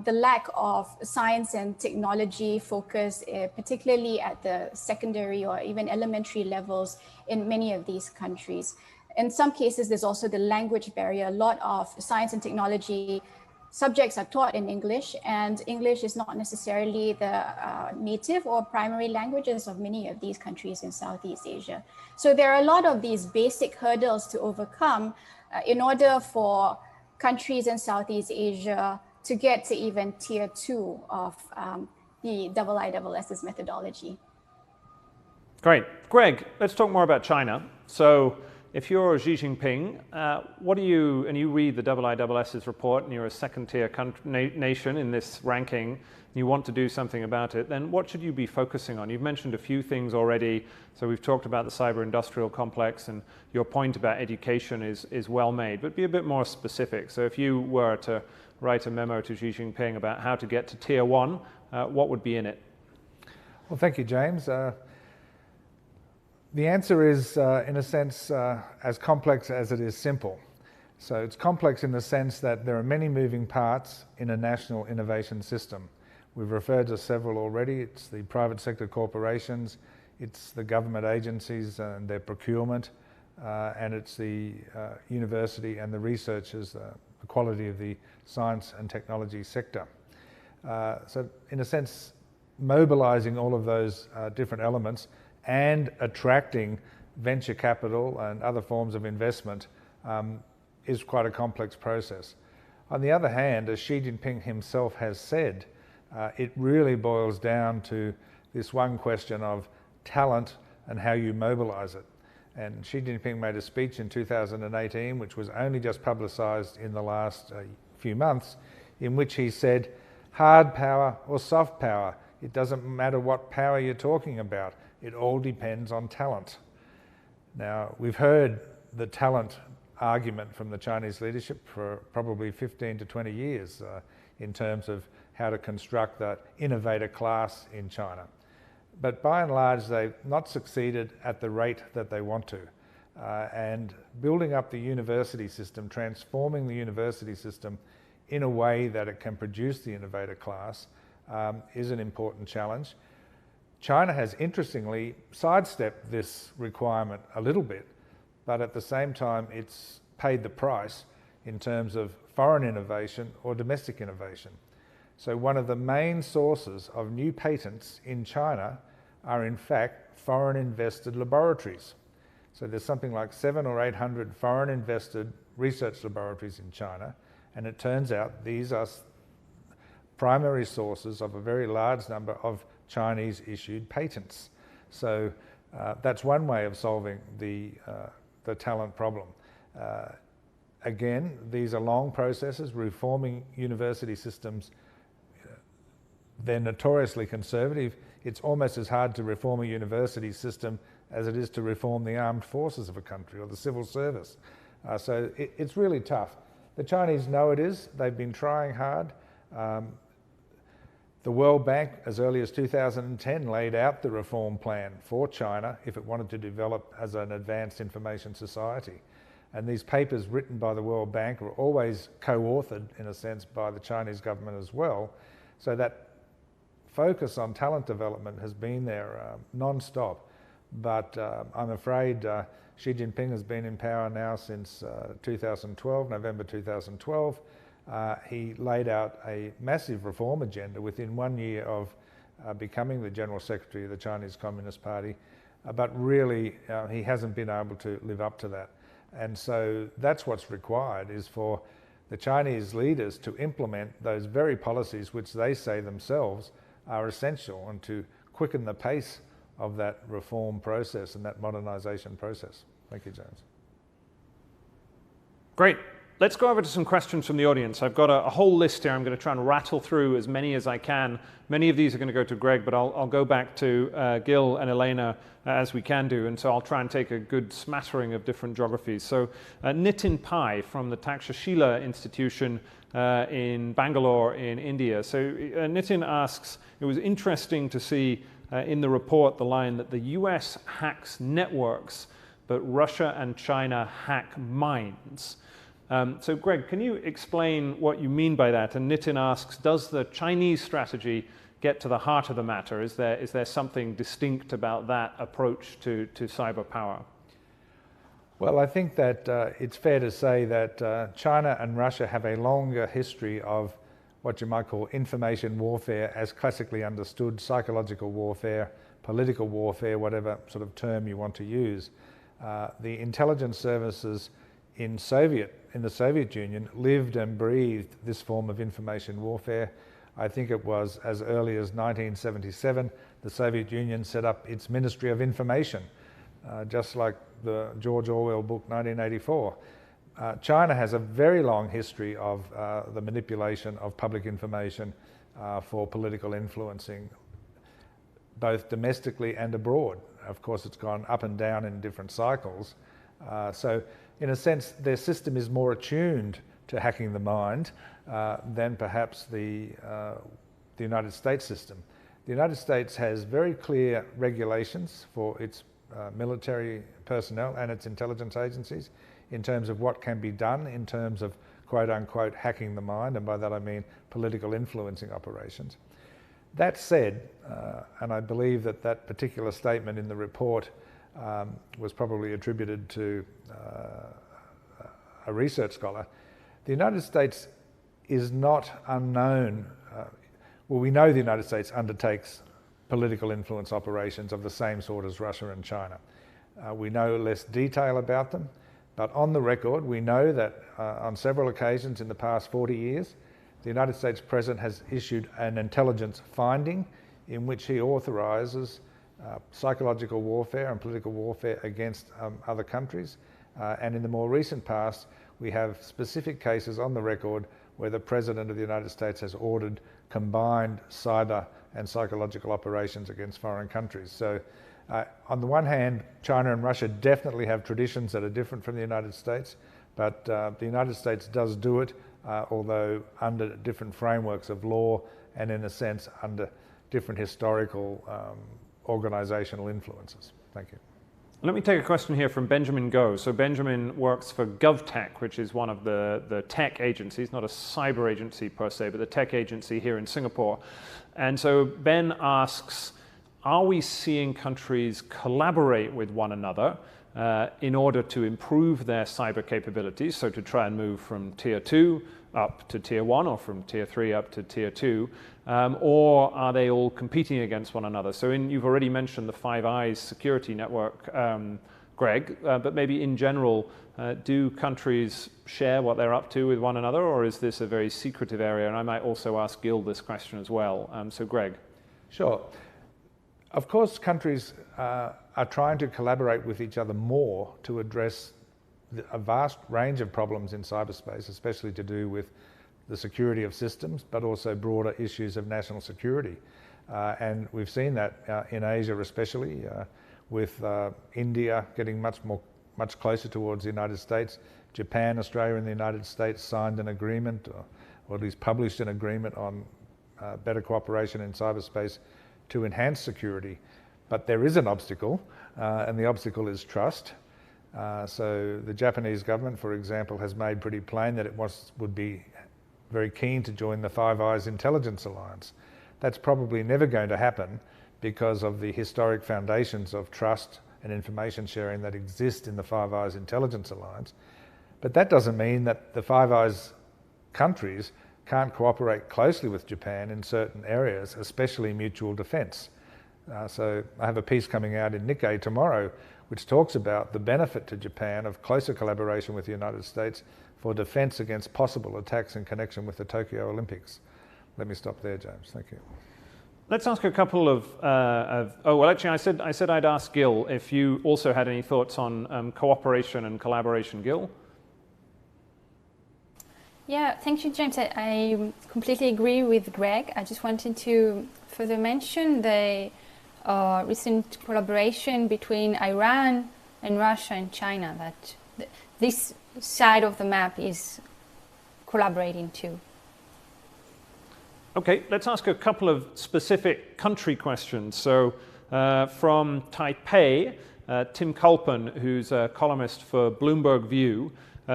The lack of science and technology focus, particularly at the secondary or even elementary levels in many of these countries. In some cases, there's also the language barrier. A lot of science and technology subjects are taught in English, and English is not necessarily the native or primary languages of many of these countries in Southeast Asia. So there are a lot of these basic hurdles to overcome in order for countries in Southeast Asia to get to even tier 2 of the IISS methodology. Great. Greg, let's talk more about China. So if you're Xi Jinping, and you read the IISS report and you're a second-tier nation in this ranking, and you want to do something about it, then what should you be focusing on? You've mentioned a few things already. So we've talked about the cyber-industrial complex, and your point about education is well made, but be a bit more specific. So if you were to write a memo to Xi Jinping about how to get to tier 1, what would be in it? Well, thank you, James. The answer is, in a sense, as complex as it is simple. So it's complex in the sense that there are many moving parts in a national innovation system. We've referred to several already. It's the private sector corporations, it's the government agencies and their procurement, and it's the university and the researchers the quality of the science and technology sector. So in a sense, mobilizing all of those different elements and attracting venture capital and other forms of investment is quite a complex process. On the other hand, as Xi Jinping himself has said, it really boils down to this one question of talent and how you mobilize it. And Xi Jinping made a speech in 2018, which was only just publicized in the last few months, in which he said, hard power or soft power, it doesn't matter what power you're talking about, it all depends on talent. Now, we've heard the talent argument from the Chinese leadership for probably 15 to 20 years in terms of how to construct that innovator class in China. But by and large, they've not succeeded at the rate that they want to. And building up the university system, transforming the university system in a way that it can produce the innovator class is an important challenge. China has interestingly sidestepped this requirement a little bit, but at the same time it's paid the price in terms of foreign innovation or domestic innovation. So one of the main sources of new patents in China are in fact foreign invested laboratories. So there's something like 700 or 800 foreign invested research laboratories in China, and it turns out these are primary sources of a very large number of Chinese issued patents. So that's one way of solving the talent problem. Again, these are long processes. Reforming university systems, they're notoriously conservative. It's almost as hard to reform a university system as it is to reform the armed forces of a country or the civil service. So it's really tough. The Chinese know it is. They've been trying hard. The World Bank, as early as 2010, laid out the reform plan for China if it wanted to develop as an advanced information society. And these papers written by the World Bank were always co-authored, in a sense, by the Chinese government as well. So that focus on talent development has been there non-stop. But I'm afraid Xi Jinping has been in power now since 2012, November 2012. He laid out a massive reform agenda within 1 year of becoming the General Secretary of the Chinese Communist Party, but really he hasn't been able to live up to that. And so that's what's required, is for the Chinese leaders to implement those very policies which they say themselves are essential, and to quicken the pace of that reform process and that modernisation process. Thank you, James. Great. Let's go over to some questions from the audience. I've got a whole list here. I'm going to try and rattle through as many as I can. Many of these are going to go to Greg, but I'll go back to Gil and Elena as we can do. And so I'll try and take a good smattering of different geographies. So Nitin Pai from the Takshashila Institution in Bangalore in India. So Nitin asks, it was interesting to see in the report the line that the US hacks networks, but Russia and China hack minds. So Greg, can you explain what you mean by that? And Nitin asks, does the Chinese strategy get to the heart of the matter? Is there something distinct about that approach to cyber power? Well, I think that it's fair to say that China and Russia have a longer history of what you might call information warfare as classically understood, psychological warfare, political warfare, whatever sort of term you want to use. The intelligence services in the Soviet Union lived and breathed this form of information warfare. I think it was as early as 1977, the Soviet Union set up its Ministry of Information, just like the George Orwell book 1984. China has a very long history of the manipulation of public information for political influencing, both domestically and abroad. Of course, it's gone up and down in different cycles. So in a sense, their system is more attuned to hacking the mind than perhaps the United States system. The United States has very clear regulations for its military personnel and its intelligence agencies in terms of what can be done in terms of quote-unquote hacking the mind, and by that I mean political influencing operations. That said, and I believe that that particular statement in the report was probably attributed to a research scholar, The United States is not unknown. Well, we know the United States undertakes political influence operations of the same sort as Russia and China. We know less detail about them, but on the record, we know that on several occasions in the past 40 years, the United States President has issued an intelligence finding in which he authorises psychological warfare and political warfare against other countries. And in the more recent past, we have specific cases on the record where the President of the United States has ordered combined cyber and psychological operations against foreign countries. So on the one hand, China and Russia definitely have traditions that are different from the United States, but the United States does do it, although under different frameworks of law and in a sense under different historical organisational influences. Thank you. Let me take a question here from Benjamin Go. So Benjamin works for GovTech, which is one of the tech agencies, not a cyber agency per se, but the tech agency here in Singapore. And so Ben asks, are we seeing countries collaborate with one another in order to improve their cyber capabilities, so to try and move from tier 2 up to tier 1 or from tier 3 up to tier 2, or are they all competing against one another? So you've already mentioned the Five Eyes security network, Greg, but maybe in general, do countries share what they're up to with one another, or is this a very secretive area? And I might also ask Gil this question as well. So Greg. Sure. Of course, countries are trying to collaborate with each other more to address a vast range of problems in cyberspace, especially to do with the security of systems, but also broader issues of national security. And we've seen that in Asia especially, with India getting much closer towards the United States. Japan, Australia and the United States signed an agreement, or at least published an agreement on better cooperation in cyberspace to enhance security. But there is an obstacle, and the obstacle is trust. So the Japanese government, for example, has made pretty plain that it would be very keen to join the Five Eyes Intelligence Alliance. That's probably never going to happen because of the historic foundations of trust and information sharing that exist in the Five Eyes Intelligence Alliance. But that doesn't mean that the Five Eyes countries can't cooperate closely with Japan in certain areas, especially mutual defence. So I have a piece coming out in Nikkei tomorrow which talks about the benefit to Japan of closer collaboration with the United States for defence against possible attacks in connection with the Tokyo Olympics. Let me stop there, James. Thank you. Let's ask a couple of well, actually, I said I'd ask Gil if you also had any thoughts on cooperation and collaboration. Gil? Yeah, thank you, James. I completely agree with Greg. I just wanted to further mention the recent collaboration between Iran and Russia and China, that this side of the map is collaborating too. Okay, let's ask a couple of specific country questions. So from Taipei, Tim Culpen, who's a columnist for Bloomberg View.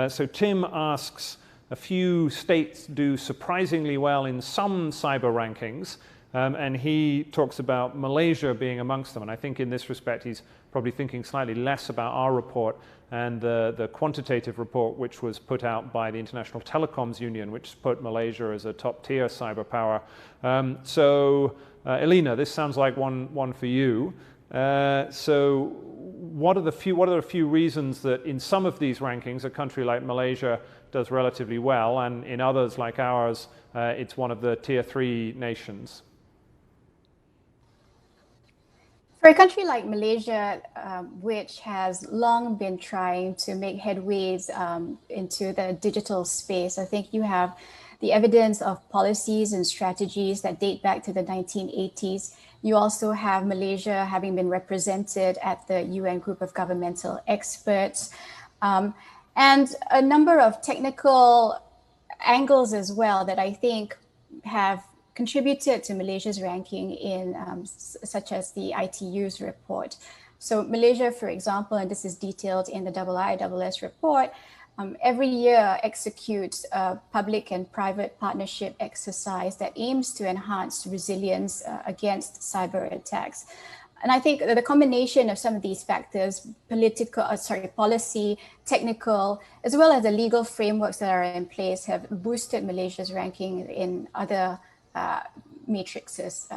So Tim asks, a few states do surprisingly well in some cyber rankings, and he talks about Malaysia being amongst them. And I think in this respect, he's probably thinking slightly less about our report and the quantitative report, which was put out by the International Telecoms Union, which put Malaysia as a top-tier cyber power. So, Elena, this sounds like one for you. So, what are a few reasons that in some of these rankings, a country like Malaysia does relatively well, and in others like ours, it's one of the tier 3 nations? For a country like Malaysia, which has long been trying to make headways into the digital space, I think you have the evidence of policies and strategies that date back to the 1980s. You also have Malaysia having been represented at the UN Group of Governmental Experts, and a number of technical angles as well that I think have contributed to Malaysia's ranking in such as the ITU's report. So Malaysia, for example, and this is detailed in the IISS report, every year executes a public and private partnership exercise that aims to enhance resilience against cyber attacks. And I think that the combination of some of these factors, policy, technical, as well as the legal frameworks that are in place, have boosted Malaysia's ranking in other matrices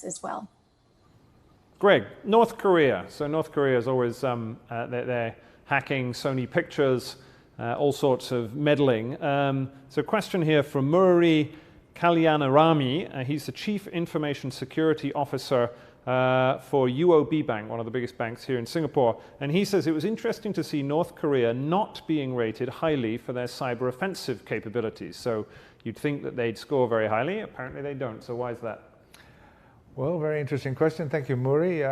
as well. Greg, North Korea. So North Korea is always, they're hacking Sony Pictures, all sorts of meddling. So question here from Murray Kalyanarami. He's the Chief Information Security Officer for UOB Bank, one of the biggest banks here in Singapore. And he says it was interesting to see North Korea not being rated highly for their cyber offensive capabilities. So you'd think that they'd score very highly. Apparently they don't. So why is that? Well, very interesting question. Thank you, Muri.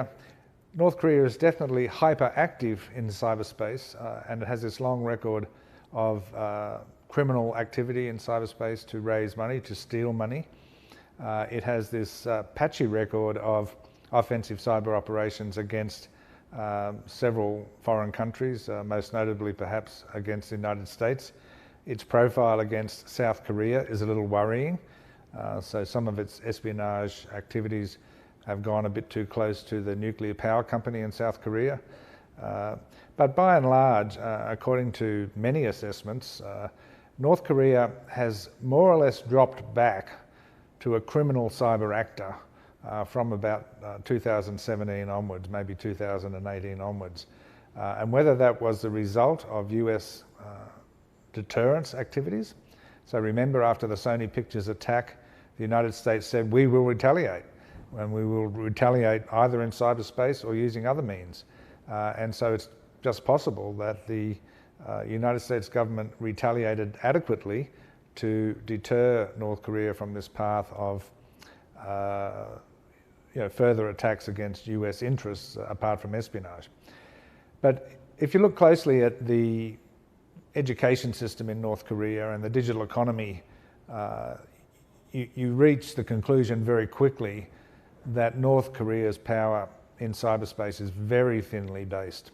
North Korea is definitely hyperactive in cyberspace, and it has this long record of criminal activity in cyberspace to raise money, to steal money. It has this patchy record of offensive cyber operations against several foreign countries, most notably perhaps against the United States. Its profile against South Korea is a little worrying. So some of its espionage activities have gone a bit too close to the nuclear power company in South Korea. But by and large, according to many assessments, North Korea has more or less dropped back to a criminal cyber actor from about 2017 onwards, maybe 2018 onwards. And whether that was the result of US deterrence activities. So remember, after the Sony Pictures attack, the United States said, we will retaliate, and we will retaliate either in cyberspace or using other means. And so it's just possible that the United States government retaliated adequately to deter North Korea from this path of further attacks against US interests apart from espionage. But if you look closely at the education system in North Korea and the digital economy, you reach the conclusion very quickly that North Korea's power in cyberspace is very thinly based.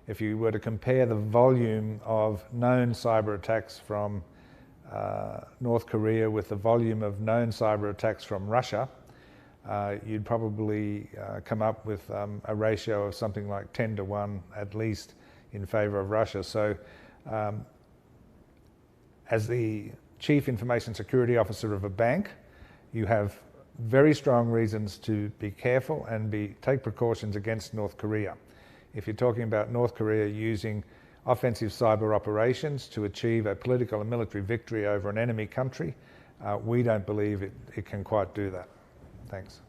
If you were to compare the volume of known cyber attacks from North Korea with the volume of known cyber attacks from Russia, you'd probably come up with a ratio of something like 10 to 1 at least in favor of Russia. So as the Chief Information Security Officer of a bank, you have very strong reasons to be careful and take precautions against North Korea. If you're talking about North Korea using offensive cyber operations to achieve a political and military victory over an enemy country, we don't believe it can quite do that. Thanks.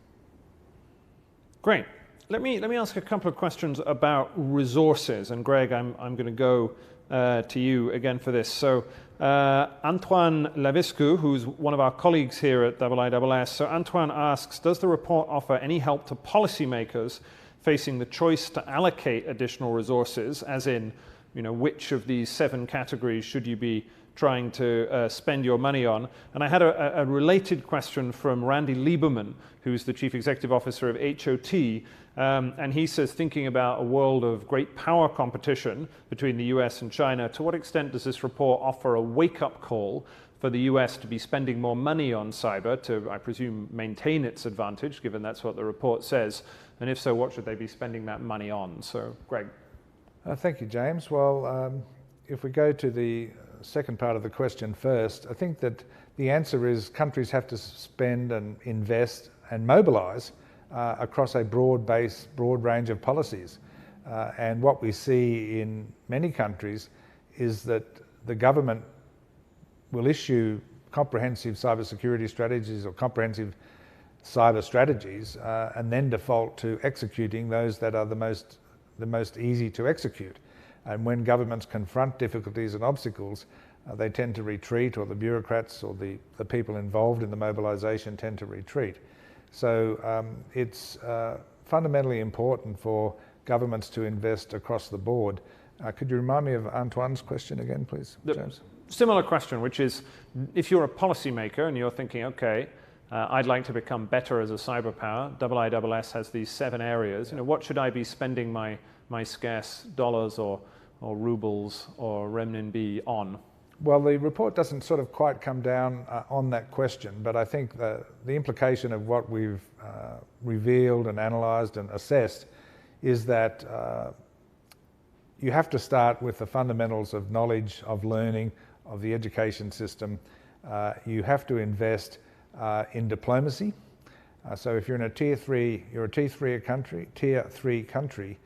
Great. Let me ask a couple of questions about resources. And Greg, I'm going to go to you again for this. So Antoine Laviscu, who's one of our colleagues here at IISS. So Antoine asks, does the report offer any help to policymakers facing the choice to allocate additional resources, as in, which of these 7 categories should you be trying to spend your money on? And I had a related question from Randy Lieberman, who's the Chief Executive Officer of HOT, and he says, thinking about a world of great power competition between the US and China, to what extent does this report offer a wake-up call for the US to be spending more money on cyber to, I presume, maintain its advantage, given that's what the report says? And if so, what should they be spending that money on? So, Greg. Thank you, James. Well, if we go to the second part of the question first, I think that the answer is countries have to spend and invest and mobilise across a broad range of policies. And what we see in many countries is that the government will issue comprehensive cybersecurity strategies or comprehensive cyber strategies and then default to executing those that are the most easy to execute. And when governments confront difficulties and obstacles, they tend to retreat, or the bureaucrats or the people involved in the mobilisation tend to retreat. So it's fundamentally important for governments to invest across the board. Could you remind me of Antoine's question again, please, James? Similar question, which is, if you're a policymaker and you're thinking, okay, I'd like to become better as a cyber power, IISS has these 7 areas, what should I be spending my scarce dollars or rubles or renminbi on? Well, the report doesn't sort of quite come down on that question, but I think the implication of what we've revealed and analysed and assessed is that you have to start with the fundamentals of knowledge, of learning, of the education system. You have to invest in diplomacy. So if you're in a tier three country,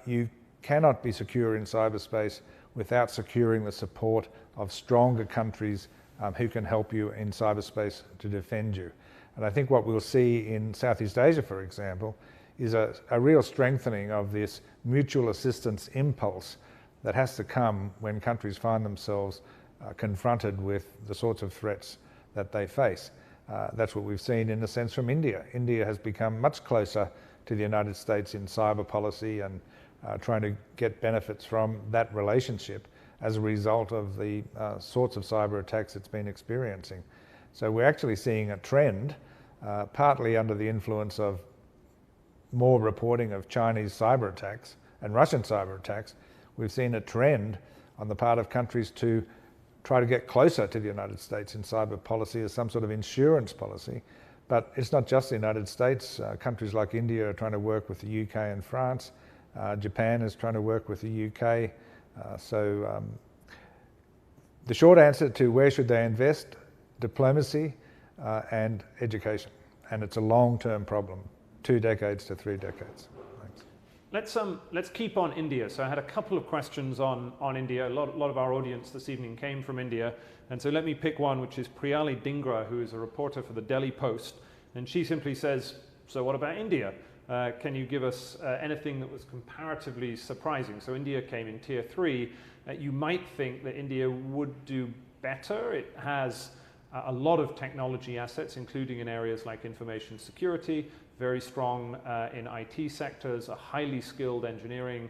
you cannot be secure in cyberspace without securing the support of stronger countries who can help you in cyberspace to defend you. And I think what we'll see in Southeast Asia, for example, is a real strengthening of this mutual assistance impulse that has to come when countries find themselves confronted with the sorts of threats that they face. That's what we've seen in a sense from India. India has become much closer to the United States in cyber policy and trying to get benefits from that relationship as a result of the sorts of cyber attacks it's been experiencing. So we're actually seeing a trend, partly under the influence of more reporting of Chinese cyber attacks and Russian cyber attacks. We've seen a trend on the part of countries to try to get closer to the United States in cyber policy as some sort of insurance policy. But it's not just the United States. Countries like India are trying to work with the UK and France. Japan is trying to work with the UK. The short answer to where should they invest, diplomacy and education. And it's a long-term problem, 2 decades to 3 decades. Thanks. Let's keep on India. So I had a couple of questions on India. A lot of our audience this evening came from India. And so let me pick one, which is Priyali Dhingra, who is a reporter for the Delhi Post. And she simply says, so what about India? Can you give us anything that was comparatively surprising? So India came in tier 3. You might think that India would do better. It has a lot of technology assets, including in areas like information security, very strong in IT sectors, a highly skilled engineering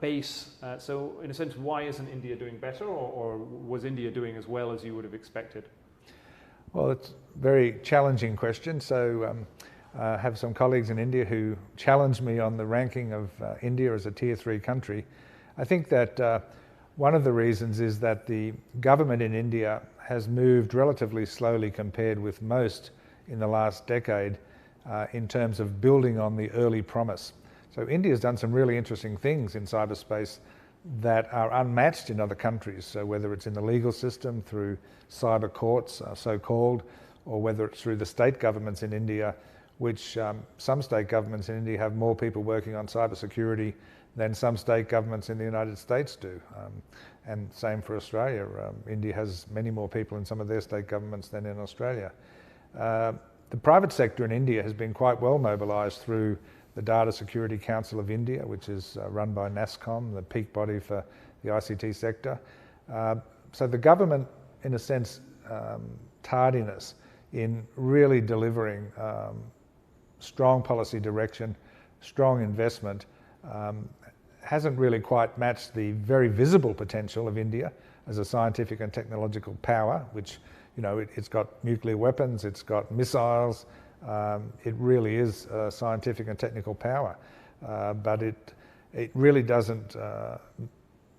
base. So in a sense, why isn't India doing better, or was India doing as well as you would have expected? Well, it's a very challenging question. So I have some colleagues in India who challenged me on the ranking of India as a tier 3 country. I think that one of the reasons is that the government in India has moved relatively slowly compared with most in the last decade in terms of building on the early promise. So India's done some really interesting things in cyberspace that are unmatched in other countries. So whether it's in the legal system through cyber courts, so-called, or whether it's through the state governments in India, which some state governments in India have more people working on cybersecurity than some state governments in the United States do. And same for Australia. India has many more people in some of their state governments than in Australia. The private sector in India has been quite well mobilised through the Data Security Council of India, which is run by NASSCOM, the peak body for the ICT sector. So the government, in a sense, tardiness in really delivering strong policy direction, strong investment, hasn't really quite matched the very visible potential of India as a scientific and technological power, which, you know, it's got nuclear weapons, it's got missiles, it really is a scientific and technical power, but it really doesn't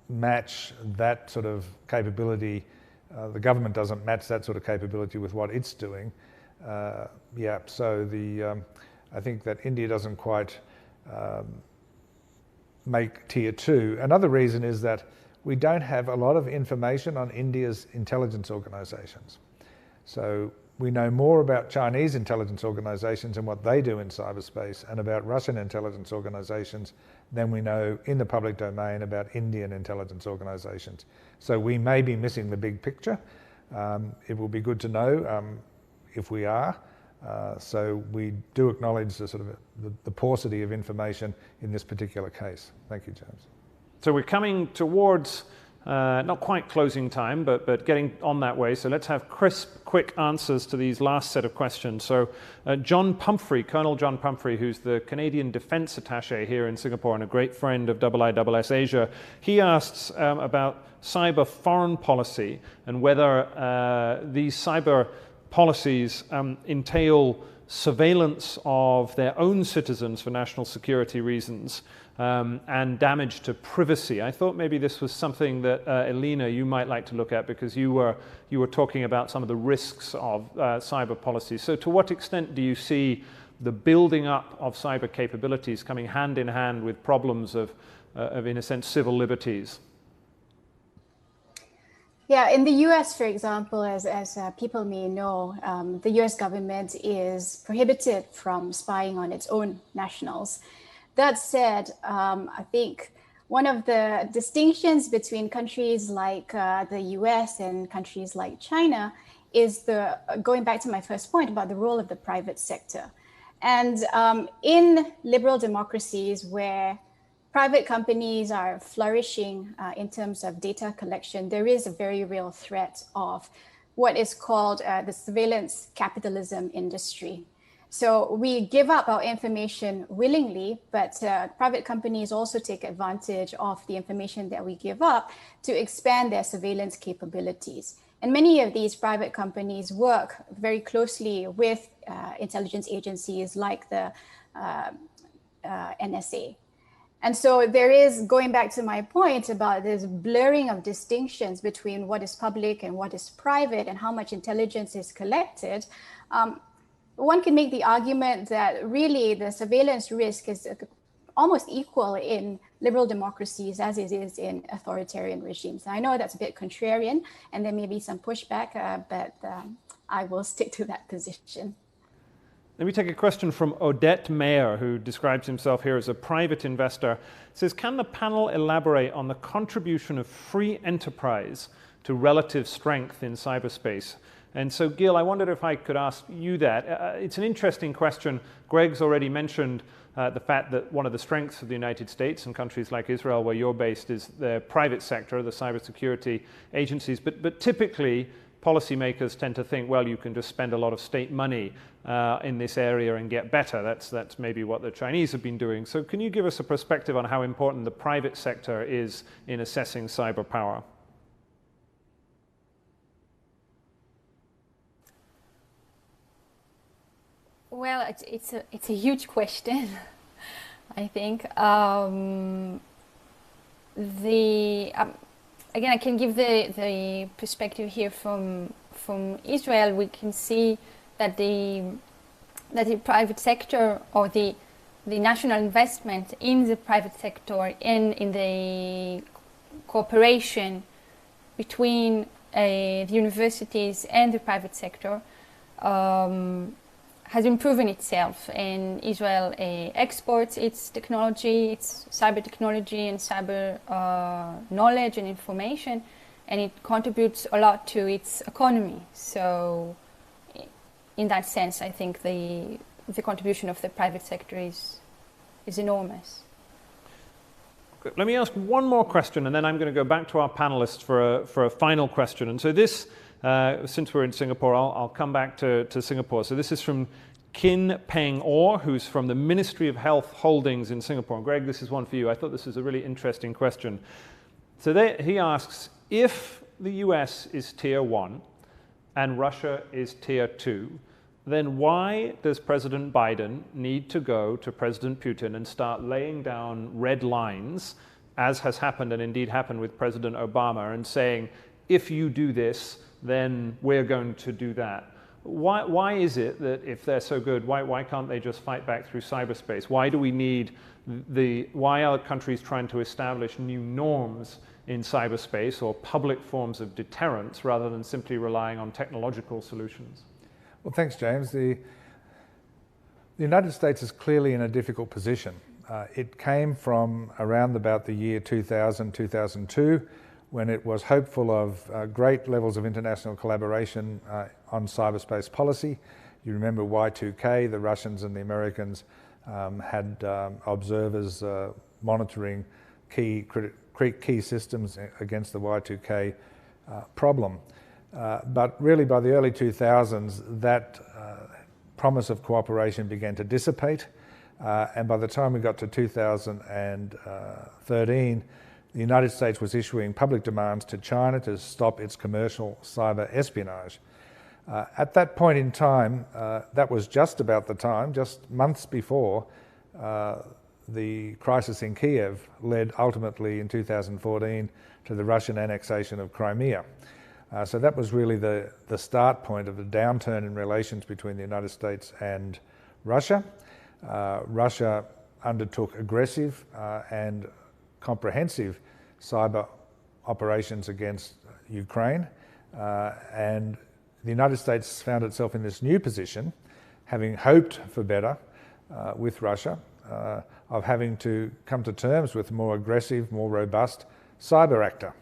match that sort of capability. The government doesn't match that sort of capability with what it's doing. So I think that India doesn't quite make tier 2. Another reason is that we don't have a lot of information on India's intelligence organisations. So we know more about Chinese intelligence organisations and what they do in cyberspace and about Russian intelligence organisations than we know in the public domain about Indian intelligence organisations. So we may be missing the big picture. It will be good to know if we are. So we do acknowledge the sort of the paucity of information in this particular case. Thank you, James. So we're coming towards not quite closing time, but getting on that way. So let's have crisp, quick answers to these last set of questions. So John Pumphrey, Colonel John Pumphrey, who's the Canadian Defence Attaché here in Singapore and a great friend of IISS Asia, he asks about cyber foreign policy and whether these cyber policies entail surveillance of their own citizens for national security reasons and damage to privacy. I thought maybe this was something that Elena, you might like to look at, because you were talking about some of the risks of cyber policies. So to what extent do you see the building up of cyber capabilities coming hand in hand with problems of in a sense, civil liberties? Yeah, in the US, for example, as people may know, the US government is prohibited from spying on its own nationals. That said, I think one of the distinctions between countries like the US and countries like China is going back to my first point about the role of the private sector. And in liberal democracies where private companies are flourishing in terms of data collection, there is a very real threat of what is called the surveillance capitalism industry. So we give up our information willingly, but private companies also take advantage of the information that we give up to expand their surveillance capabilities. And many of these private companies work very closely with intelligence agencies like the NSA. And so there is, going back to my point about this blurring of distinctions between what is public and what is private and how much intelligence is collected, one can make the argument that really the surveillance risk is almost equal in liberal democracies as it is in authoritarian regimes. I know that's a bit contrarian and there may be some pushback, but I will stick to that position. Let me take a question from Odette Mayer, who describes himself here as a private investor. It says, can the panel elaborate on the contribution of free enterprise to relative strength in cyberspace? And so, Gil, I wondered if I could ask you that. It's an interesting question. Greg's already mentioned the fact that one of the strengths of the United States and countries like Israel, where you're based, is the private sector, the cybersecurity agencies. But typically, policymakers tend to think, well, you can just spend a lot of state money in this area and get better. That's maybe what the Chinese have been doing. So can you give us a perspective on how important the private sector is in assessing cyber power? Well, it's a huge question, I think. Again, I can give the perspective here from Israel. We can see that the private sector, or the national investment in the private sector and in the cooperation between the universities and the private sector has proven itself. And Israel exports its technology, its cyber technology and cyber knowledge and information, and it contributes a lot to its economy. So in that sense, I think the contribution of the private sector is enormous. Let me ask one more question, and then I'm going to go back to our panelists for a final question. And so this, since we're in Singapore, I'll come back to Singapore. So this is from Kin Peng Orr, who's from the Ministry of Health Holdings in Singapore. And Greg, this is one for you. I thought this was a really interesting question. So he asks, if the US is tier 1 and Russia is tier 2, then why does President Biden need to go to President Putin and start laying down red lines, as has happened and indeed happened with President Obama, and saying, if you do this, then we're going to do that? Why is it that if they're so good, why can't they just fight back through cyberspace? Why do we need why are countries trying to establish new norms in cyberspace or public forms of deterrence rather than simply relying on technological solutions? Well, thanks, James. The United States is clearly in a difficult position. It came from around about the year 2000, 2002, when it was hopeful of great levels of international collaboration on cyberspace policy. You remember Y2K, the Russians and the Americans had observers monitoring key systems against the Y2K problem. But really by the early 2000s, that promise of cooperation began to dissipate. And by the time we got to 2013, the United States was issuing public demands to China to stop its commercial cyber espionage. At that point in time, that was just about the time, just months before, the crisis in Kiev led ultimately in 2014 to the Russian annexation of Crimea. So that was really the start point of the downturn in relations between the United States and Russia. Russia undertook aggressive and comprehensive cyber operations against Ukraine, and the United States found itself in this new position, having hoped for better with Russia, of having to come to terms with a more aggressive, more robust cyber actor.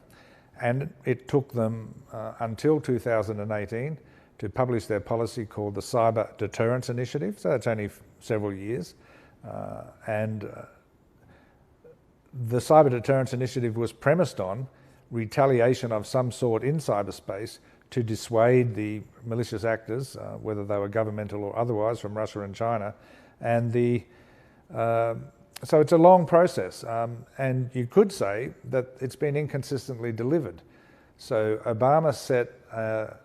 And it took them until 2018 to publish their policy called the Cyber Deterrence Initiative, so that's only several years. The Cyber Deterrence Initiative was premised on retaliation of some sort in cyberspace to dissuade the malicious actors, whether they were governmental or otherwise, from Russia and China. And so it's a long process, and you could say that it's been inconsistently delivered. So Obama set a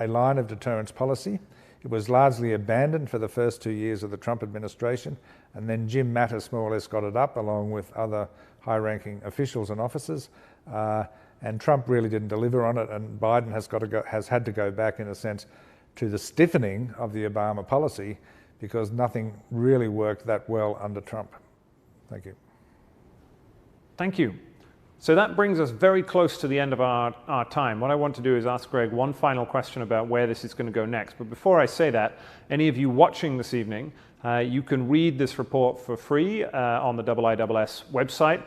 line of deterrence policy. It was largely abandoned for the first 2 years of the Trump administration, and then Jim Mattis more or less got it up along with other high-ranking officials and officers, and Trump really didn't deliver on it, and Biden has had to go back, in a sense, to the stiffening of the Obama policy, because nothing really worked that well under Trump. Thank you. Thank you. So that brings us very close to the end of our time. What I want to do is ask Greg one final question about where this is going to go next. But before I say that, any of you watching this evening, you can read this report for free on the IISS website,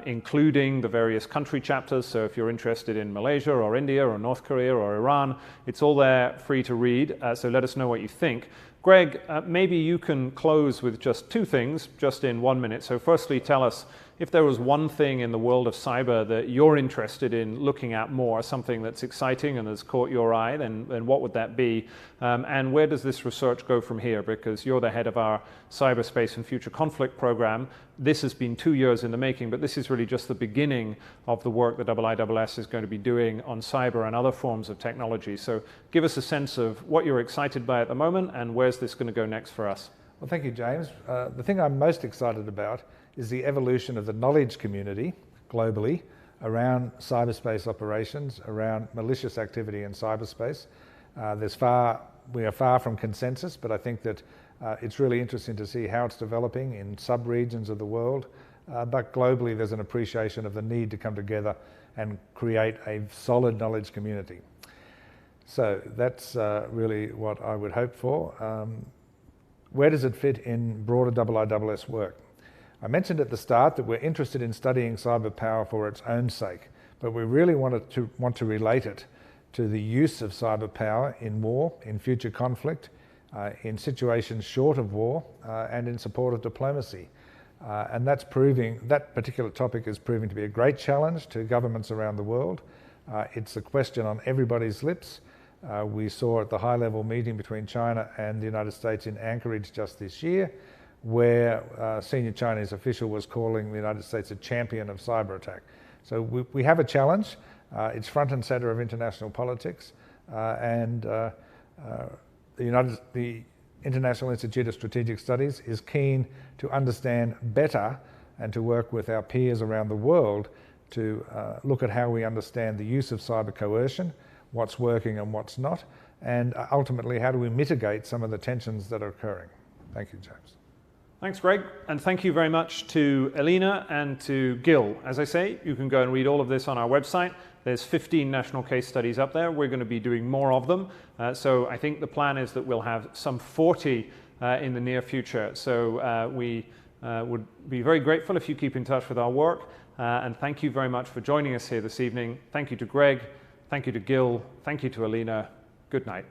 including the various country chapters. So if you're interested in Malaysia or India or North Korea or Iran, it's all there free to read. So let us know what you think. Greg, maybe you can close with just two things, just in 1 minute. So firstly, tell us if there was one thing in the world of cyber that you're interested in looking at more, something that's exciting and has caught your eye, then what would that be? And where does this research go from here? Because you're the head of our Cyberspace and Future Conflict program. This has been 2 years in the making, but this is really just the beginning of the work that IISS is going to be doing on cyber and other forms of technology. So give us a sense of what you're excited by at the moment, and where's this going to go next for us? Well, thank you, James. The thing I'm most excited about is the evolution of the knowledge community globally around cyberspace operations, around malicious activity in cyberspace. We are far from consensus, but I think that it's really interesting to see how it's developing in sub-regions of the world. But globally, there's an appreciation of the need to come together and create a solid knowledge community. So that's really what I would hope for. Where does it fit in broader IISS work? I mentioned at the start that we're interested in studying cyber power for its own sake, but we really want to relate it to the use of cyber power in war, in future conflict, in situations short of war, and in support of diplomacy. And that particular topic is proving to be a great challenge to governments around the world. It's a question on everybody's lips. We saw at the high-level meeting between China and the United States in Anchorage just this year, where a senior Chinese official was calling the United States a champion of cyber attack. So we have a challenge. It's front and center of international politics, and the International Institute of Strategic Studies is keen to understand better and to work with our peers around the world to look at how we understand the use of cyber coercion, what's working and what's not, and ultimately how do we mitigate some of the tensions that are occurring. Thank you, James. Thanks, Greg, and thank you very much to Elena and to Gil. As I say, you can go and read all of this on our website. There's 15 national case studies up there. We're going to be doing more of them. So I think the plan is that we'll have some 40 in the near future. So we would be very grateful if you keep in touch with our work. And thank you very much for joining us here this evening. Thank you to Greg. Thank you to Gil. Thank you to Elena. Good night.